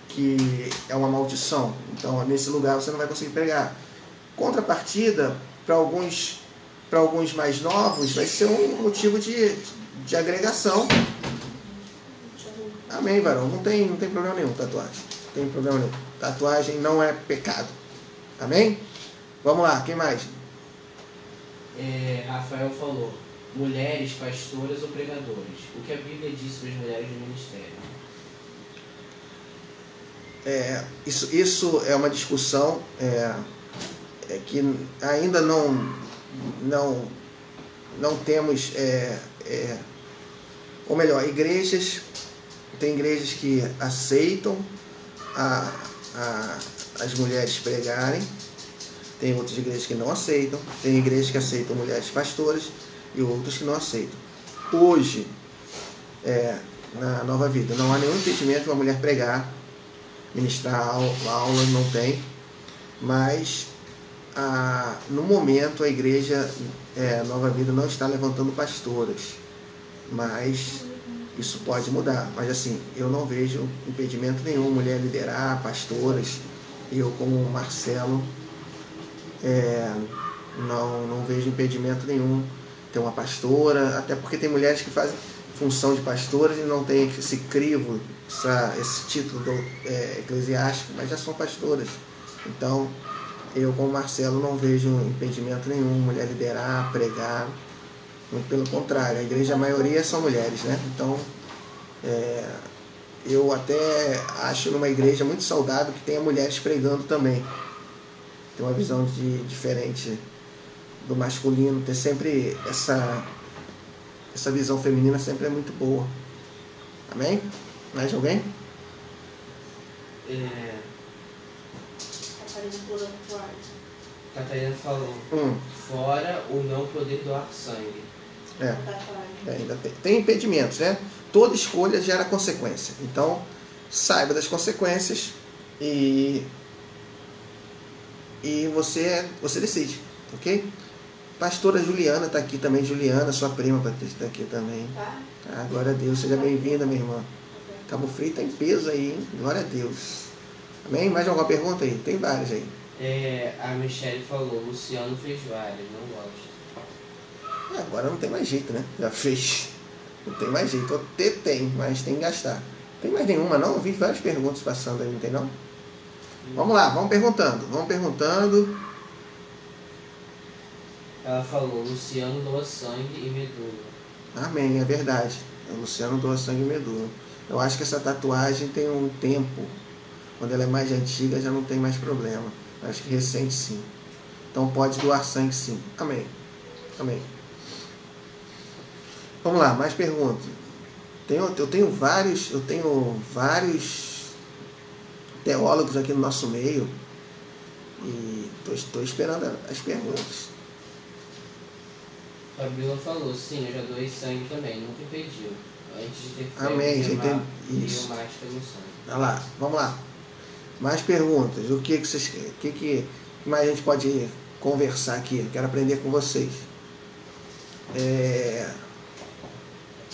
que é uma maldição. Então nesse lugar você não vai conseguir pregar. Contrapartida, para alguns mais novos, vai ser um motivo de agregação. Amém, varão? Não tem problema nenhum tatuagem. Não tem problema nenhum. Tatuagem não é pecado. Amém? Vamos lá, quem mais? Rafael falou: mulheres, pastoras ou pregadoras. O que a Bíblia diz sobre as mulheres do ministério? Isso é uma discussão que ainda não temos, ou melhor, tem igrejas que aceitam as mulheres pregarem, tem outras igrejas que não aceitam, tem igrejas que aceitam mulheres pastoras e outras que não aceitam. Hoje, na Nova Vida, não há nenhum impedimento de uma mulher pregar, ministrar aula, não tem, mas no momento a igreja Nova Vida não está levantando pastoras, mas isso pode mudar. Mas assim, eu não vejo impedimento nenhum mulher liderar, pastoras. Eu, como Marcelo, não vejo impedimento nenhum ter uma pastora, até porque tem mulheres que fazem função de pastoras e não tem esse crivo, esse título eclesiástico, mas já são pastoras. Então, eu, como Marcelo, não vejo impedimento nenhum mulher liderar, pregar. Muito pelo contrário, a igreja, a maioria são mulheres, né? Então, eu até acho numa igreja muito saudável que tenha mulheres pregando também. Tem uma visão diferente do masculino, ter sempre essa visão feminina sempre é muito boa. Amém? Mais alguém? Catarina falou: fora o não poder doar sangue. Ainda tem impedimentos, né? Toda escolha gera consequência. Então, saiba das consequências e você decide, ok? Pastora Juliana está aqui também. Juliana, sua prima, Patrícia, está aqui também. Glória a Deus, seja bem-vinda, minha irmã. Cabo Frio está em peso aí, hein? Glória a Deus. Amém? Mais alguma pergunta aí? Tem várias aí. A Michelle falou: Luciano fez várias, não gosto. Agora não tem mais jeito, né? Já fez. Não tem mais jeito. Até tem, mas tem que gastar. Não tem mais nenhuma, não? Eu vi várias perguntas passando aí, não tem não? Vamos lá, vamos perguntando. A Ela falou, Luciano doa sangue e medula. Amém, é verdade. O Luciano doa sangue e medula. Eu acho que essa tatuagem tem um tempo. Quando ela é mais antiga já não tem mais problema. Eu acho que recente sim. Então pode doar sangue sim. Amém. Amém. Vamos lá, mais perguntas. Eu tenho vários teólogos aqui no nosso meio e estou esperando as perguntas. Fabiola falou, sim, eu já doei sangue também, nunca impediu. Antes de ter Amém, já entendi. Isso. Reumática no sangue. Olha lá, vamos lá. Mais perguntas. O que mais a gente pode conversar aqui? Eu quero aprender com vocês.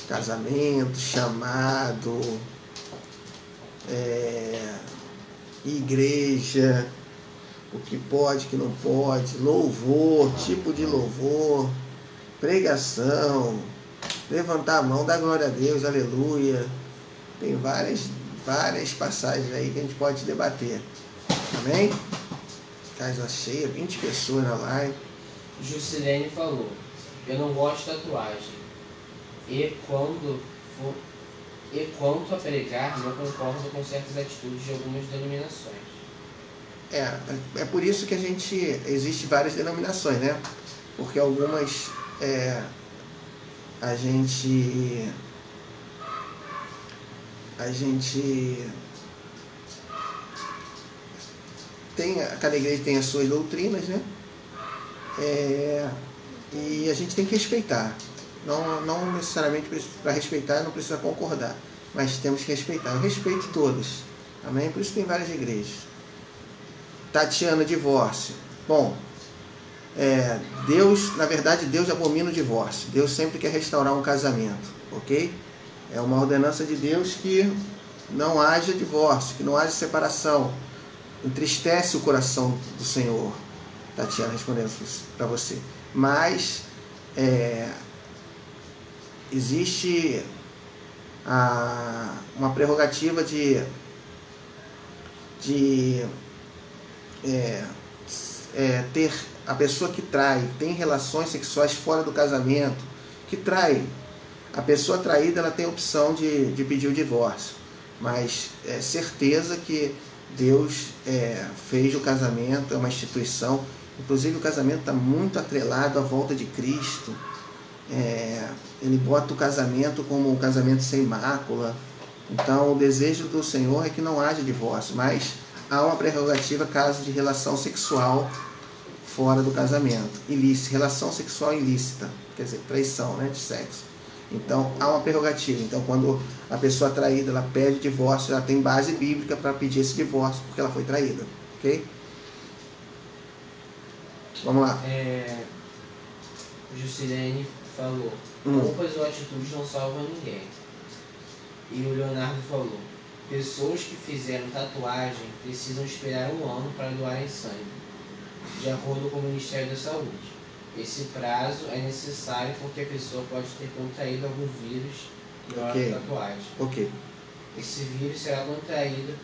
Casamento, chamado, igreja, o que pode, o que não pode, louvor, tipo de louvor, pregação, levantar a mão, dar glória a Deus, aleluia. Tem várias passagens aí que a gente pode debater. Amém? Casa cheia, 20 pessoas na live. Juscelene falou, eu não gosto de tatuagem. E quanto a pregar, não concordo com certas atitudes de algumas denominações. É por isso que existe várias denominações, né? Porque algumas a gente cada igreja tem as suas doutrinas, né? E a gente tem que respeitar. Não necessariamente para respeitar não precisa concordar, mas temos que respeitar. Eu respeito todos. Amém? Por isso tem várias igrejas. Tatiana, divórcio. Bom, Deus abomina o divórcio. Deus sempre quer restaurar um casamento, ok? É uma ordenança de Deus que não haja divórcio, que não haja separação. Entristece o coração do Senhor. Tatiana, respondendo para você. Mas existe uma prerrogativa de ter a pessoa que trai, tem relações sexuais fora do casamento, que trai. A pessoa traída, ela tem a opção de pedir o divórcio, mas é certeza que Deus fez o casamento, é uma instituição. Inclusive o casamento está muito atrelado à volta de Cristo. Ele bota o casamento como um casamento sem mácula. Então o desejo do Senhor é que não haja divórcio, mas há uma prerrogativa caso de relação sexual fora do casamento, relação sexual ilícita, quer dizer, traição, né, de sexo. Então há uma prerrogativa. Então quando a pessoa traída ela pede divórcio, ela tem base bíblica para pedir esse divórcio porque ela foi traída, ok? Vamos lá. Juscelene falou, roupas ou atitudes não salvam ninguém. E o Leonardo falou, pessoas que fizeram tatuagem precisam esperar 1 ano para doarem sangue, de acordo com o Ministério da Saúde. Esse prazo é necessário porque a pessoa pode ter contraído algum vírus na hora da tatuagem. Ok. Esse vírus será contraído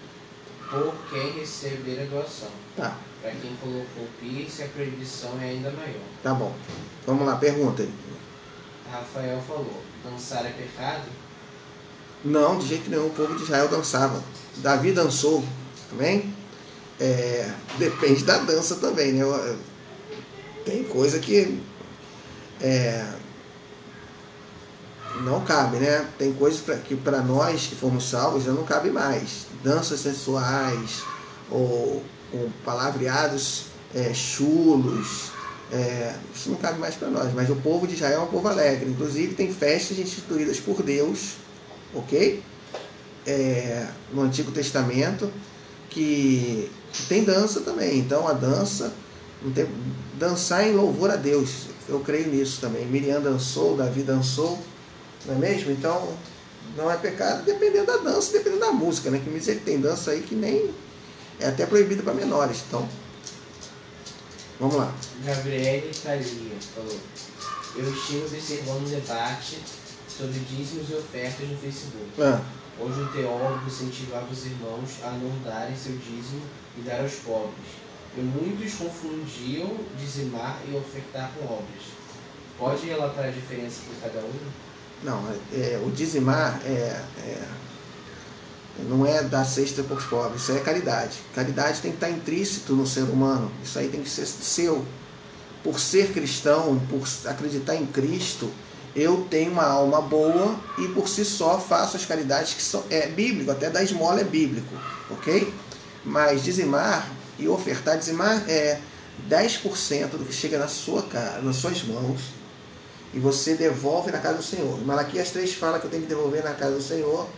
por quem receber a doação. Tá. Para quem colocou piercing, a proibição é ainda maior. Tá bom. Vamos lá, pergunta aí. Rafael falou, dançar é pecado? Não, de jeito nenhum. O povo de Israel dançava. Davi dançou. Amém? Depende da dança também, né? Tem coisa que não cabe, né? Tem coisas que para nós que fomos salvos já não cabe mais. Danças sensuais ou com palavreados chulos, isso não cabe mais para nós. Mas o povo de Israel é um povo alegre. Inclusive tem festas instituídas por Deus, ok? No Antigo Testamento que tem dança também. Então a dança, dançar em louvor a Deus, eu creio nisso também. Miriam dançou, Davi dançou, não é mesmo? Então não é pecado dependendo da dança, dependendo da música, né? Que me dizer que tem dança aí que nem é até proibido para menores. Então vamos lá. Gabriele Thalia falou, eu estive observando um debate sobre dízimos e ofertas no Facebook. Hoje um teólogo incentivava os irmãos a não darem seu dízimo e dar aos pobres. e muitos confundiam dizimar e ofertar com obras. Pode relatar a diferença por cada um? Não, o dizimar não é dar cesta para os pobres, isso aí é caridade. Caridade tem que estar intrínseco no ser humano, isso aí tem que ser seu. Por ser cristão, por acreditar em Cristo, eu tenho uma alma boa e por si só faço as caridades que são bíblico, até dar esmola é bíblico, ok? Mas dizimar e ofertar, dizimar é 10% do que chega nas suas mãos e você devolve na casa do Senhor. Malaquias 3 fala que eu tenho que devolver na casa do Senhor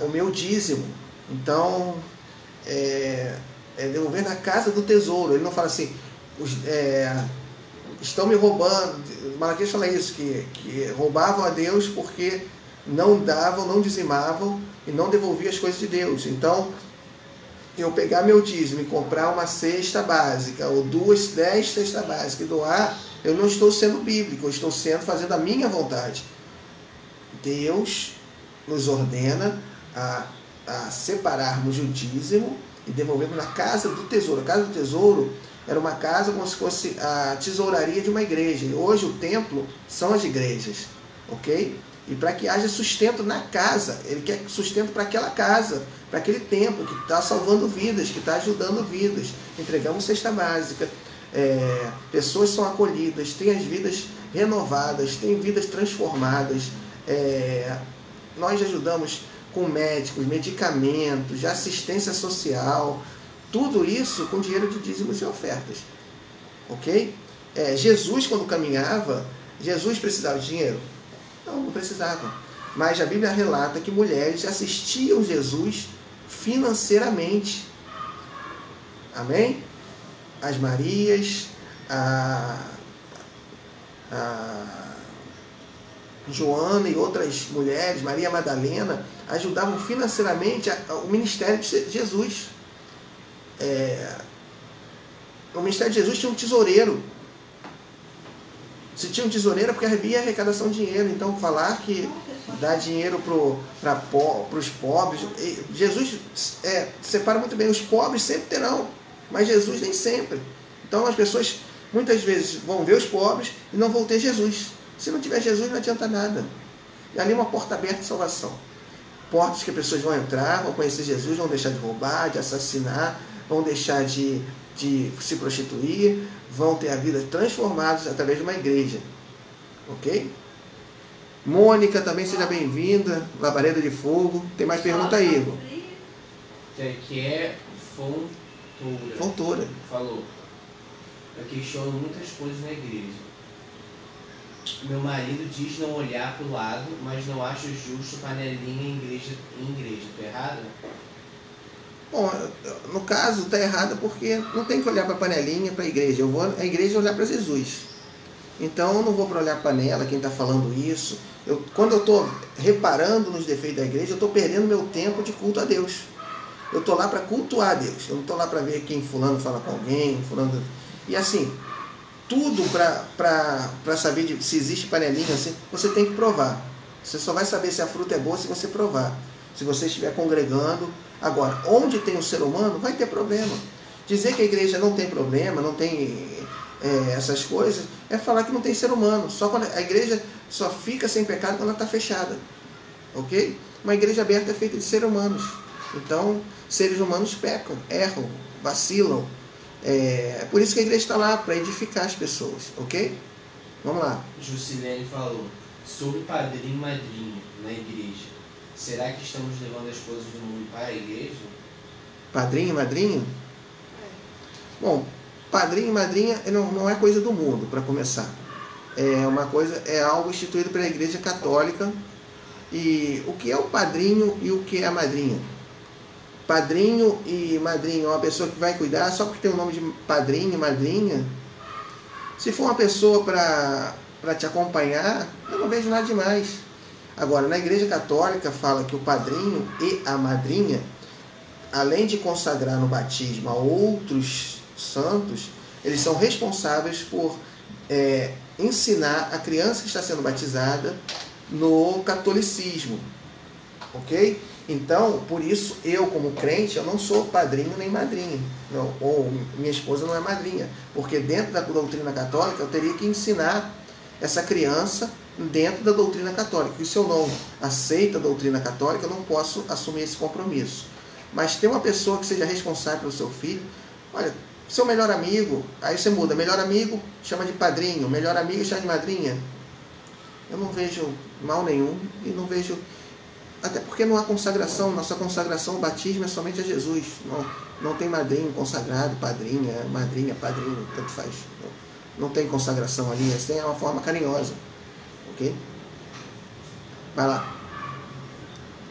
o meu dízimo. Então, devolver na casa do tesouro. Ele não fala assim, estão me roubando. Malaquias fala isso, que roubavam a Deus porque não davam, não dizimavam e não devolviam as coisas de Deus. Então, eu pegar meu dízimo e comprar uma cesta básica ou 10 cestas básicas e doar, eu não estou sendo bíblico, eu estou fazendo a minha vontade. Deus nos ordena a separarmos o dízimo e devolvermos na casa do tesouro. A casa do tesouro era uma casa como se fosse a tesouraria de uma igreja. E hoje o templo são as igrejas, ok? E para que haja sustento na casa, ele quer sustento para aquela casa, para aquele templo que está salvando vidas, que está ajudando vidas. Entregamos cesta básica, pessoas são acolhidas, têm as vidas renovadas, têm vidas transformadas. Nós ajudamos com médicos, medicamentos, assistência social, tudo isso com dinheiro de dízimos e ofertas, ok? Jesus, quando caminhava, Jesus precisava de dinheiro? Não precisava. Mas a Bíblia relata que mulheres assistiam Jesus financeiramente. Amém? As Marias, a Joana e outras mulheres, Maria Madalena, ajudavam financeiramente o ministério de Jesus. O ministério de Jesus tinha um tesoureiro. Se tinha um tesoureiro é porque havia arrecadação de dinheiro. Então falar que dá dinheiro para os pobres, Jesus separa muito bem. Os pobres sempre terão, mas Jesus nem sempre. Então as pessoas muitas vezes vão ver os pobres e não vão ter Jesus. Se não tiver Jesus não adianta nada. E ali é uma porta aberta de salvação. Portas que as pessoas vão entrar, vão conhecer Jesus, vão deixar de roubar, de assassinar, vão deixar de se prostituir, vão ter a vida transformada através de uma igreja. Ok? Mônica, também seja bem-vinda. Labareda de Fogo. Tem mais pergunta aí, Igor? Que é Fontoura. Falou. Eu questiono muitas coisas na igreja. Meu marido diz não olhar para o lado, mas não acho justo panelinha em igreja. Estou errado? Bom, no caso está errado porque não tem que olhar para a panelinha, para a igreja. Eu vou à igreja olhar para Jesus. Então eu não vou para olhar para a panela, quem está falando isso. Quando eu estou reparando nos defeitos da igreja, eu estou perdendo meu tempo de culto a Deus. Eu estou lá para cultuar a Deus. Eu não estou lá para ver quem fulano fala com alguém, fulano. E assim, tudo para saber se existe panelinha, assim, você tem que provar. Você só vai saber se a fruta é boa se você provar. Se você estiver congregando. Agora, onde tem o ser humano, vai ter problema. Dizer que a igreja não tem problema, não tem essas coisas, é falar que não tem ser humano. Só quando a igreja só fica sem pecado quando ela está fechada. Ok? Uma igreja aberta é feita de seres humanos. Então, seres humanos pecam, erram, vacilam. É por isso que a igreja está lá, para edificar as pessoas. Ok? Vamos lá. Jusilene falou sobre padrinho e madrinha na igreja. Será que estamos levando as coisas do mundo para a igreja? Padrinho e madrinha? Bom, padrinho e madrinha não é coisa do mundo, para começar. É algo instituído pela Igreja Católica. E o que é o padrinho e o que é a madrinha? Padrinho e madrinha é uma pessoa que vai cuidar só porque tem o nome de padrinho e madrinha. Se for uma pessoa para te acompanhar, eu não vejo nada demais. Agora, na Igreja Católica fala que o padrinho e a madrinha, além de consagrar no batismo a outros santos, eles são responsáveis por ensinar a criança que está sendo batizada no catolicismo. Ok? Então, por isso, eu como crente, eu não sou padrinho nem madrinha. Não, ou minha esposa não é madrinha. Porque dentro da doutrina católica, eu teria que ensinar essa criança dentro da doutrina católica. E se eu não aceito a doutrina católica, eu não posso assumir esse compromisso. Mas ter uma pessoa que seja responsável pelo seu filho, olha, seu melhor amigo, aí você muda, melhor amigo chama de padrinho, melhor amigo chama de madrinha. Eu não vejo mal nenhum e não vejo... Até porque não há consagração, nossa consagração, o batismo é somente a Jesus. Não tem madrinho consagrado, padrinha, madrinha, padrinho, tanto faz. Não tem consagração ali, essa é uma forma carinhosa. Ok? Vai lá.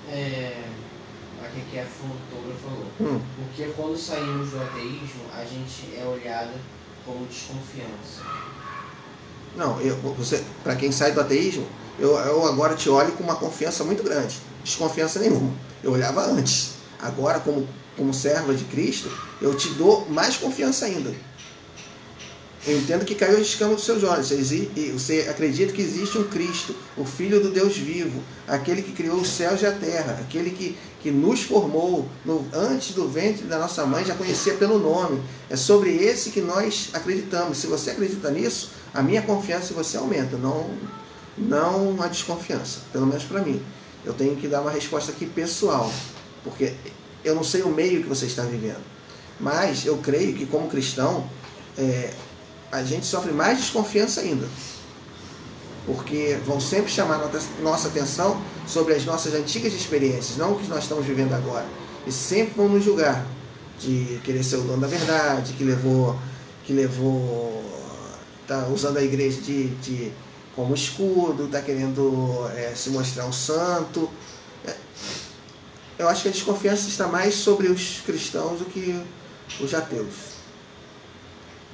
Aqui que a fotógrafa falou. Porque quando saímos do ateísmo, a gente é olhada como desconfiança. Não, para quem sai do ateísmo, eu agora te olho com uma confiança muito grande. Desconfiança nenhuma. Eu olhava antes. Agora, como serva de Cristo, eu te dou mais confiança ainda. Eu entendo que caiu a escama dos seus olhos. Você acredita que existe um Cristo, o Filho do Deus vivo, aquele que criou os céus e a terra, aquele que nos formou antes do ventre da nossa mãe, já conhecia pelo nome. É sobre esse que nós acreditamos. Se você acredita nisso, a minha confiança em você aumenta, não a desconfiança, pelo menos para mim. Eu tenho que dar uma resposta aqui pessoal, porque eu não sei o meio que você está vivendo. Mas eu creio que como cristão, a gente sofre mais desconfiança ainda. Porque vão sempre chamar nossa atenção sobre as nossas antigas experiências, não o que nós estamos vivendo agora. E sempre vão nos julgar de querer ser o dono da verdade, que levou tá usando a igreja como escudo, está querendo se mostrar um santo. Eu acho que a desconfiança está mais sobre os cristãos do que os ateus.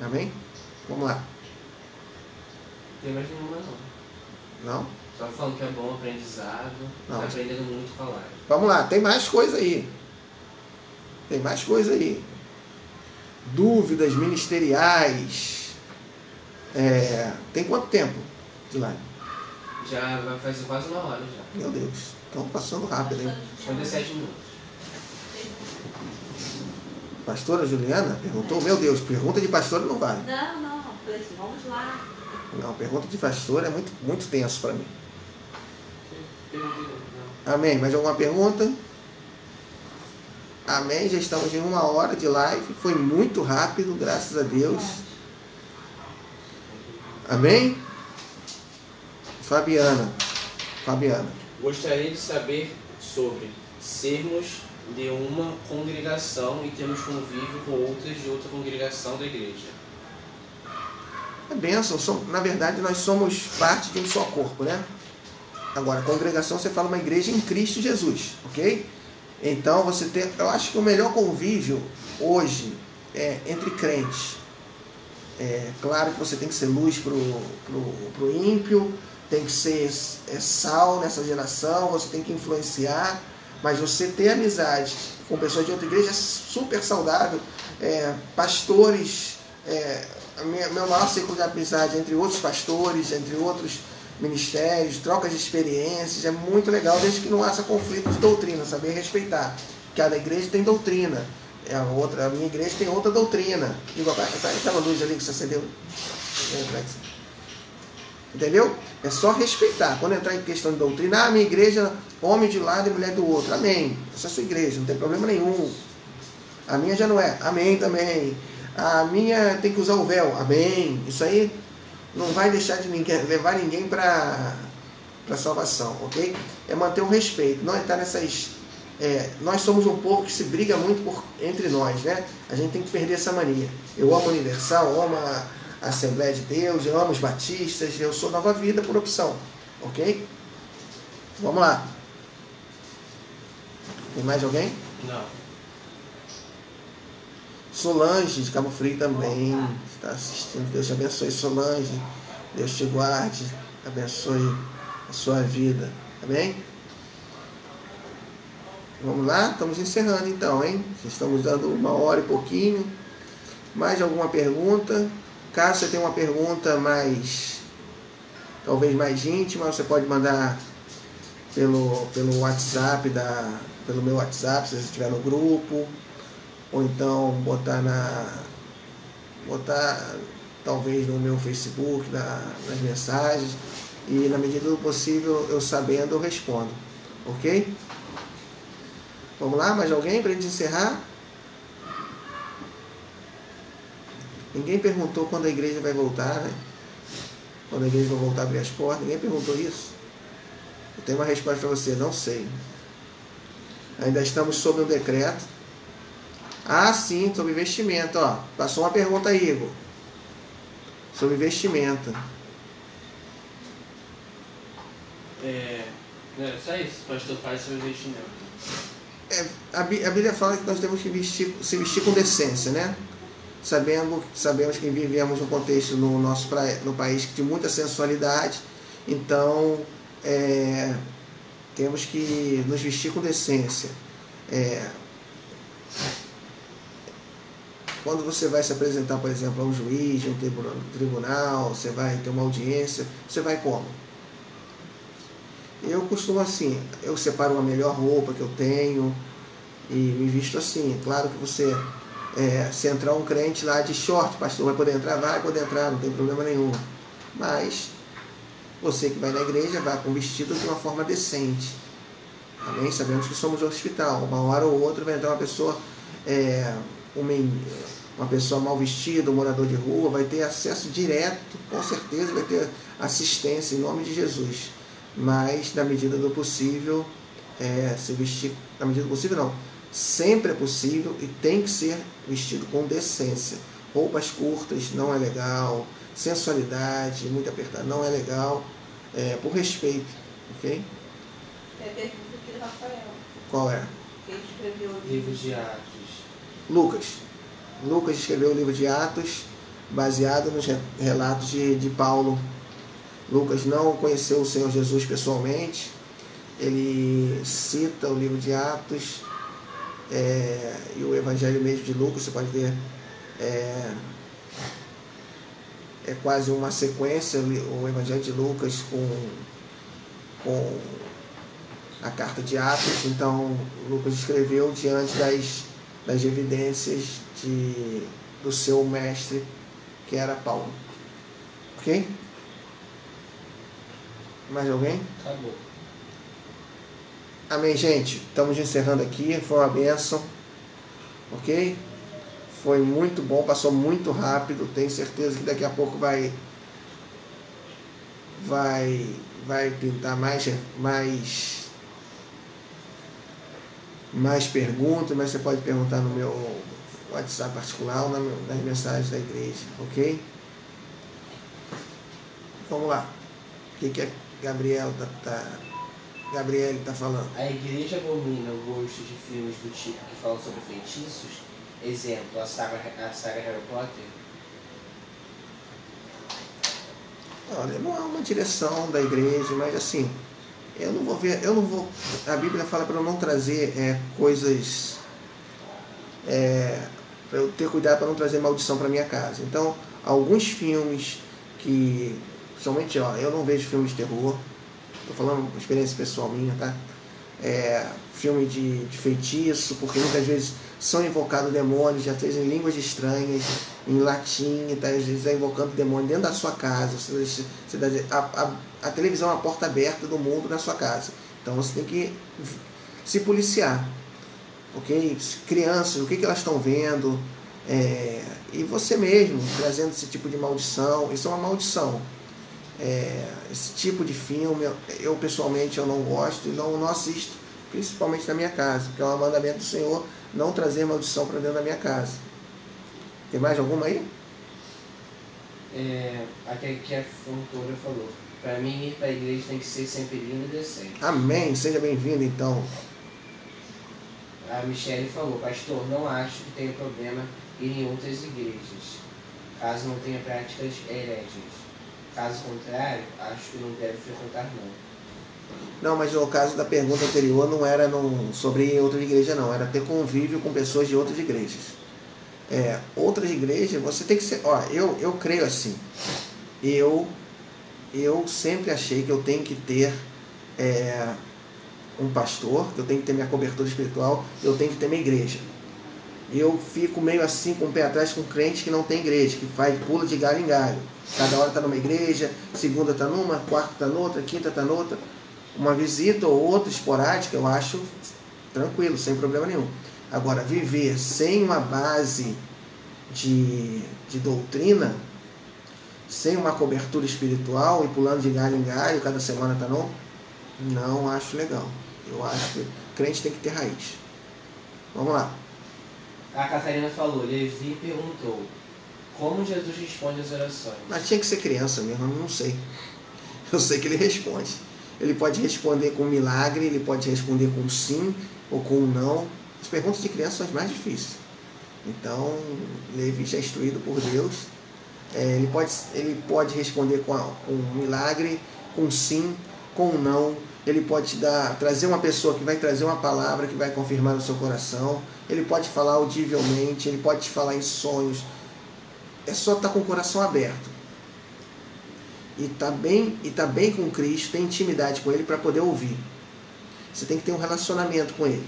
Amém? Vamos lá. Tem mais nenhuma não. Não? Só falando que é bom aprendizado. Não. Tá aprendendo muito com a live. Vamos lá, tem mais coisa aí. Tem mais coisa aí. Dúvidas ministeriais. Tem quanto tempo de live? Já vai fazer quase uma hora já. Meu Deus, estão passando rápido, hein? 57 minutos. Pastora Juliana perguntou? Meu Deus, pergunta de pastora não vale. Não. Falei assim, vamos lá. Não, pergunta de pastora é muito, muito tenso para mim. Não. Amém. Mais alguma pergunta? Amém. Já estamos em 1 hora de live. Foi muito rápido, graças a Deus. Amém? Fabiana. Gostaria de saber sobre sermos de uma congregação e termos convívio com outras de outra congregação da igreja. É bênção. Na verdade, nós somos parte de um só corpo, né? Agora, congregação, você fala uma igreja em Cristo Jesus, ok? Então, eu acho que o melhor convívio hoje é entre crentes. Claro que você tem que ser luz pro ímpio, tem que ser sal nessa geração, você tem que influenciar, mas você ter amizade com pessoas de outra igreja é super saudável. Pastores, meu maior círculo de amizade entre outros pastores, entre outros ministérios, trocas de experiências, é muito legal, desde que não haja conflito de doutrina, saber respeitar. Cada igreja tem doutrina, a minha igreja tem outra doutrina. Igual aquela luz ali que você acendeu. Entendeu? É só respeitar. Quando entrar em questão de doutrina, minha igreja, homem de um lado e mulher do outro. Amém. Essa é a sua igreja, não tem problema nenhum. A minha já não é. Amém também. A minha tem que usar o véu. Amém. Isso aí não vai deixar de levar ninguém para salvação, ok? É manter o respeito, não entrar nessas... nós somos um povo que se briga muito entre nós, né? A gente tem que perder essa mania. Eu amo a Universal, eu amo a Assembleia de Deus, eu amo os batistas, eu sou Nova Vida por opção, ok? Vamos lá. Tem mais alguém? Não. Solange, de Cabo Frio também está assistindo. Deus te abençoe, Solange. Deus te guarde, abençoe a sua vida. Amém? Vamos lá? Estamos encerrando então, hein? Estamos dando 1 hora e pouquinho. Mais alguma pergunta? Caso você tenha uma pergunta talvez mais íntima, você pode mandar pelo WhatsApp, pelo meu WhatsApp, se você estiver no grupo, ou então botar talvez no meu Facebook, nas mensagens, e na medida do possível, eu sabendo, eu respondo, ok? Vamos lá, mais alguém para a gente encerrar? Ninguém perguntou quando a igreja vai voltar, né? Quando a igreja vai voltar a abrir as portas, ninguém perguntou isso. Eu tenho uma resposta para você, não sei. Ainda estamos sob um decreto. Ah, sim, sobre vestimenta, ó. Passou uma pergunta aí, Igor. Sobre vestimenta. Não, só isso, o pastor faz sobre vestimenta. A Bíblia fala que nós temos que se vestir com decência, né? Sabemos que vivemos um contexto no país de muita sensualidade, então temos que nos vestir com decência. Quando você vai se apresentar, por exemplo, a um juiz, a um tribunal, você vai ter uma audiência, você vai como? Eu costumo assim, eu separo a melhor roupa que eu tenho e me visto assim. Claro que você, se entrar um crente lá de short, pastor, vai poder entrar? Vai poder entrar, não tem problema nenhum. Mas você que vai na igreja, vai com vestido de uma forma decente. Amém? Sabemos que somos um hospital. Uma hora ou outra vai entrar uma pessoa, uma pessoa mal vestida, um morador de rua, vai ter acesso direto, com certeza, vai ter assistência em nome de Jesus. Mas, na medida do possível, se vestir, na medida do possível não, sempre é possível e tem que ser vestido com decência. Roupas curtas não é legal, sensualidade, muito apertada não é legal, por respeito, ok? É a pergunta aqui do Rafael. Qual é? Quem escreveu o Livro de Atos. Lucas escreveu o livro de Atos baseado nos relatos de Paulo. Lucas não conheceu o Senhor Jesus pessoalmente. Ele cita o livro de Atos e o Evangelho mesmo de Lucas. Você pode ver, é quase uma sequência, o Evangelho de Lucas com a carta de Atos. Então Lucas escreveu diante das evidências do seu mestre, que era Paulo. Ok? Mais alguém? Acabou. Amém, gente. Estamos encerrando aqui. Foi uma bênção. Ok? Foi muito bom, passou muito rápido. Tenho certeza que daqui a pouco vai pintar mais perguntas, mas você pode perguntar no meu WhatsApp particular ou nas mensagens da igreja, ok? Vamos lá. O que a Gabriele está falando? A igreja abomina o gosto de filmes do tipo que falam sobre feitiços? Exemplo, a saga Harry Potter? Olha, não há uma direção da igreja, mas assim, a Bíblia fala para eu não trazer coisas, para eu ter cuidado para não trazer maldição para minha casa. Então, alguns filmes que, somente, eu não vejo filmes de terror, estou falando uma experiência pessoal minha, tá? Filme de feitiço, porque muitas vezes são invocados demônios, já fez em línguas estranhas, em latim, tá? Às vezes invocando demônio dentro da sua casa. A televisão é uma porta aberta do mundo na sua casa. Então você tem que se policiar, ok? Crianças, o que elas estão vendo, e você mesmo trazendo esse tipo de maldição. Isso é uma maldição. Esse tipo de filme, eu pessoalmente eu não gosto e não assisto, principalmente na minha casa, porque é um mandamento do Senhor não trazer maldição para dentro da minha casa. Tem mais alguma aí? Até que a fontora falou, para mim ir para a igreja tem que ser sempre lindo e decente. Amém, seja bem-vindo então. A Michele falou, pastor, não acho que tenha problema ir em outras igrejas, caso não tenha práticas heréticas. Caso contrário, acho que não deve frequentar não. Não, mas o caso da pergunta anterior não era sobre outra igreja não, era ter convívio com pessoas de outras igrejas. Outras igrejas, você tem que ser... eu creio assim, eu sempre achei que eu tenho que ter um pastor, que eu tenho que ter minha cobertura espiritual, eu tenho que ter minha igreja. Eu fico meio assim com o pé atrás com crente que não tem igreja, que pula de galho em galho. Cada hora está numa igreja, segunda está numa, quarta está noutra, quinta está noutra. Uma visita ou outra esporádica eu acho tranquilo, sem problema nenhum. Agora, viver sem uma base de doutrina, sem uma cobertura espiritual e pulando de galho em galho, cada semana está não acho legal. Eu acho que crente tem que ter raiz. Vamos lá. A Catarina falou, Levi perguntou, como Jesus responde às orações? Mas tinha que ser criança mesmo, eu não sei. Eu sei que ele responde. Ele pode responder com milagre, ele pode responder com sim ou com não. As perguntas de criança são as mais difíceis. Então, Levi já é instruído por Deus. Ele pode responder com milagre, com sim, com não. Ele pode trazer uma pessoa que vai trazer uma palavra que vai confirmar no seu coração. Ele pode falar audivelmente, ele pode te falar em sonhos. É só estar com o coração aberto. E tá bem com Cristo, tem intimidade com Ele para poder ouvir. Você tem que ter um relacionamento com Ele.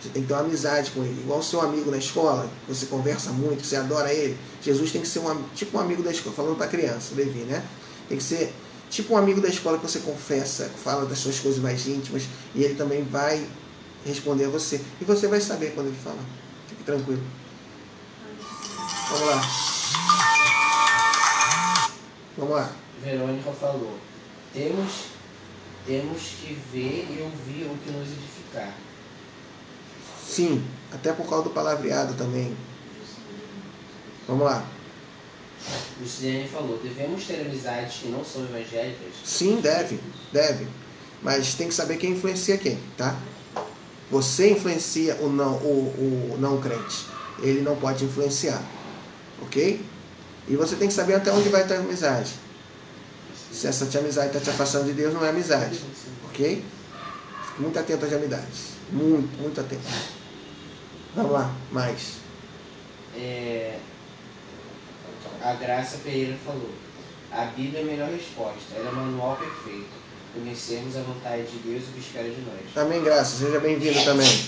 Você tem que ter uma amizade com Ele. Igual o seu amigo na escola, você conversa muito, você adora Ele. Jesus tem que ser tipo um amigo da escola, falando para criança, Levi, né? Tem que ser tipo um amigo da escola que você confessa, fala das suas coisas mais íntimas, e Ele também vai responder a você. E você vai saber quando Ele falar. Fique tranquilo. Vamos lá. Vamos lá. Verônica falou, temos que ver e ouvir o que nos edificar. Sim, até por causa do palavreado também. Vamos lá. Luciane falou, devemos ter amizades que não são evangélicas? Sim, deve. Mas tem que saber quem influencia quem, tá? Você influencia o não crente. Ele não pode influenciar. Ok? E você tem que saber até onde vai a tua amizade. Se essa tua amizade está te afastando de Deus, não é amizade. Ok? Fique muito atento às amizades. Muito atento. Vamos lá, mais. A Graça Pereira falou, a Bíblia é a melhor resposta. Ela é o manual perfeito. Conhecemos a vontade de Deus e o que espera de nós. Amém, Graça. Seja bem-vindo também.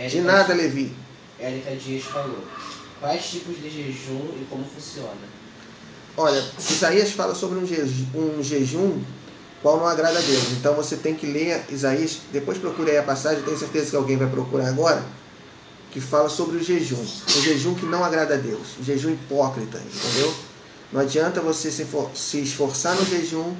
De nada, Levi. Érica Dias falou, quais tipos de jejum e como funciona? Olha, Isaías fala sobre um jejum qual não agrada a Deus. Então você tem que ler Isaías, depois procure aí a passagem, tenho certeza que alguém vai procurar agora, que fala sobre o jejum que não agrada a Deus, o jejum hipócrita, entendeu? Não adianta você se esforçar no jejum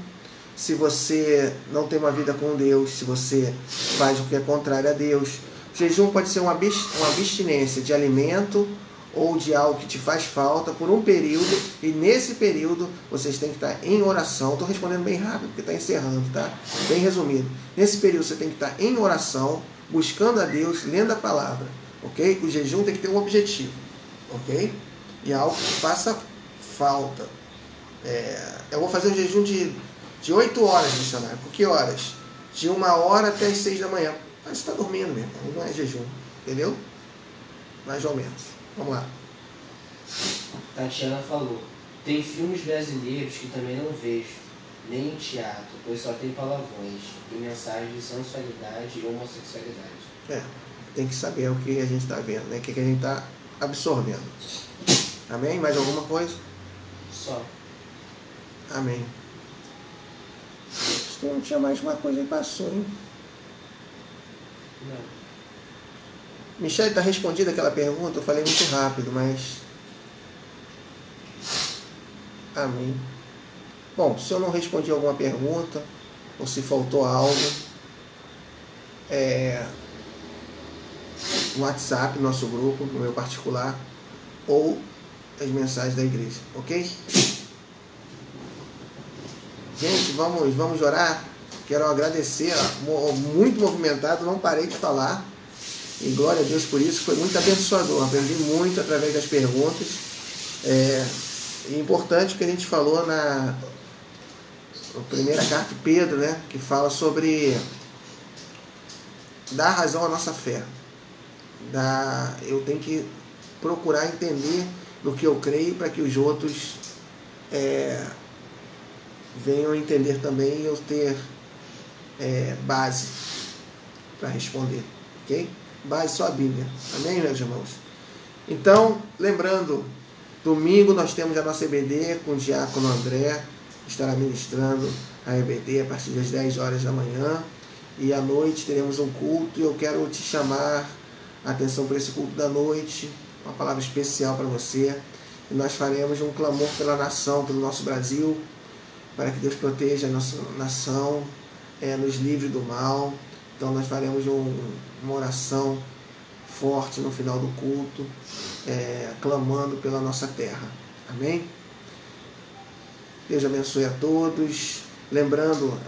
se você não tem uma vida com Deus, se você faz o que é contrário a Deus. O jejum pode ser uma abstinência de alimento ou de algo que te faz falta por um período, e nesse período vocês têm que estar em oração. Estou respondendo bem rápido porque está encerrando, tá? Bem resumido. Nesse período você tem que estar em oração, buscando a Deus, lendo a palavra, ok? O jejum tem que ter um objetivo, ok? E algo que faça falta. Eu vou fazer um jejum de 8 horas, missionário. Por que horas? De 1 hora até as 6 da manhã. Mas você está dormindo mesmo, não é jejum, entendeu? Mais ou menos. Vamos lá. Tatiana falou, tem filmes brasileiros que também não vejo, nem em teatro, pois só tem palavrões e mensagens de sensualidade e homossexualidade. Tem que saber o que a gente está vendo, né? O que a gente está absorvendo. Amém? Mais alguma coisa? Só. Amém. Acho que não tinha mais uma coisa e passou, hein? Não. Michele, está respondida aquela pergunta? Eu falei muito rápido, mas... Amém. Bom, se eu não respondi alguma pergunta, ou se faltou algo, no WhatsApp, nosso grupo, no meu particular, ou as mensagens da igreja, ok? Gente, vamos orar. Quero agradecer, muito movimentado, não parei de falar. E glória a Deus por isso, foi muito abençoador. Aprendi muito através das perguntas. E importante que a gente falou na primeira carta de Pedro, né? Que fala sobre dar razão à nossa fé. Eu tenho que procurar entender no que eu creio para que os outros venham a entender também e eu ter base para responder, ok? Base só a Bíblia, amém, meus irmãos? Então, lembrando, domingo nós temos a nossa EBD com o diácono André, que estará ministrando a EBD a partir das 10 horas da manhã, e à noite teremos um culto, e eu quero te chamar a atenção para esse culto da noite, uma palavra especial para você, e nós faremos um clamor pela nação, pelo nosso Brasil, para que Deus proteja a nossa nação, nos livre do mal. Então nós faremos uma oração forte no final do culto, clamando pela nossa terra. Amém? Deus abençoe a todos. Lembrando,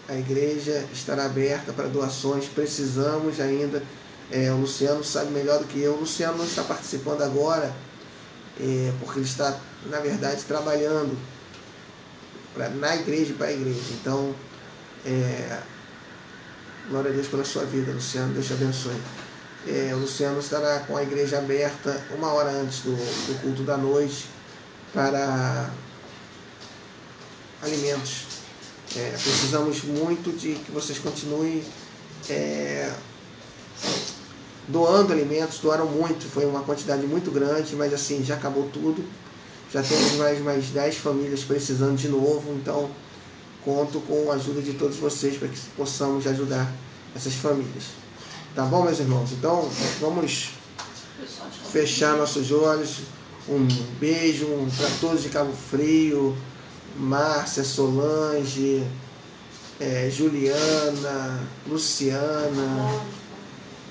a igreja estará aberta para doações. Precisamos ainda, o Luciano sabe melhor do que eu. O Luciano não está participando agora, porque ele está, na verdade, trabalhando na igreja e para a igreja. Então, glória a Deus pela sua vida, Luciano. Deus te abençoe. O Luciano estará com a igreja aberta 1 hora antes do culto da noite para alimentos. Precisamos muito de que vocês continuem doando alimentos. Doaram muito, foi uma quantidade muito grande, mas assim, já acabou tudo. Já temos mais 10 famílias precisando de novo, então conto com a ajuda de todos vocês para que possamos ajudar essas famílias. Tá bom, meus irmãos? Então, vamos fechar nossos olhos. Um beijo para todos de Cabo Frio, Márcia, Solange, Juliana, Luciana,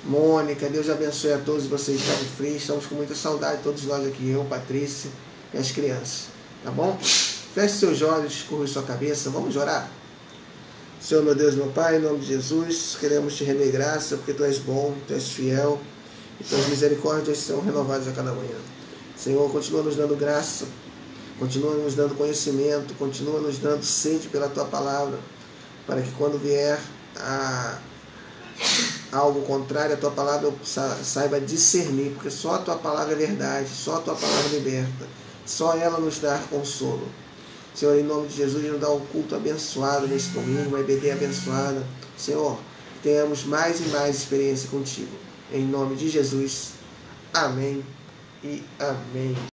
Mônica. Deus abençoe a todos vocês de Cabo Frio. Estamos com muita saudade, todos nós aqui, eu, Patrícia e as crianças. Tá bom? Feche seus olhos, curva sua cabeça. Vamos orar? Senhor, meu Deus, meu Pai, em nome de Jesus, queremos te render graça, porque Tu és bom, Tu és fiel, e Tuas misericórdias são renovadas a cada manhã. Senhor, continua nos dando graça, continua nos dando conhecimento, continua nos dando sede pela Tua palavra, para que quando vier algo contrário à Tua palavra, eu saiba discernir, porque só a Tua palavra é verdade, só a Tua palavra liberta, só ela nos dá consolo. Senhor, em nome de Jesus, nos dá um culto abençoado nesse domingo, uma EBD abençoada. Senhor, tenhamos mais e mais experiência contigo. Em nome de Jesus. Amém e amém.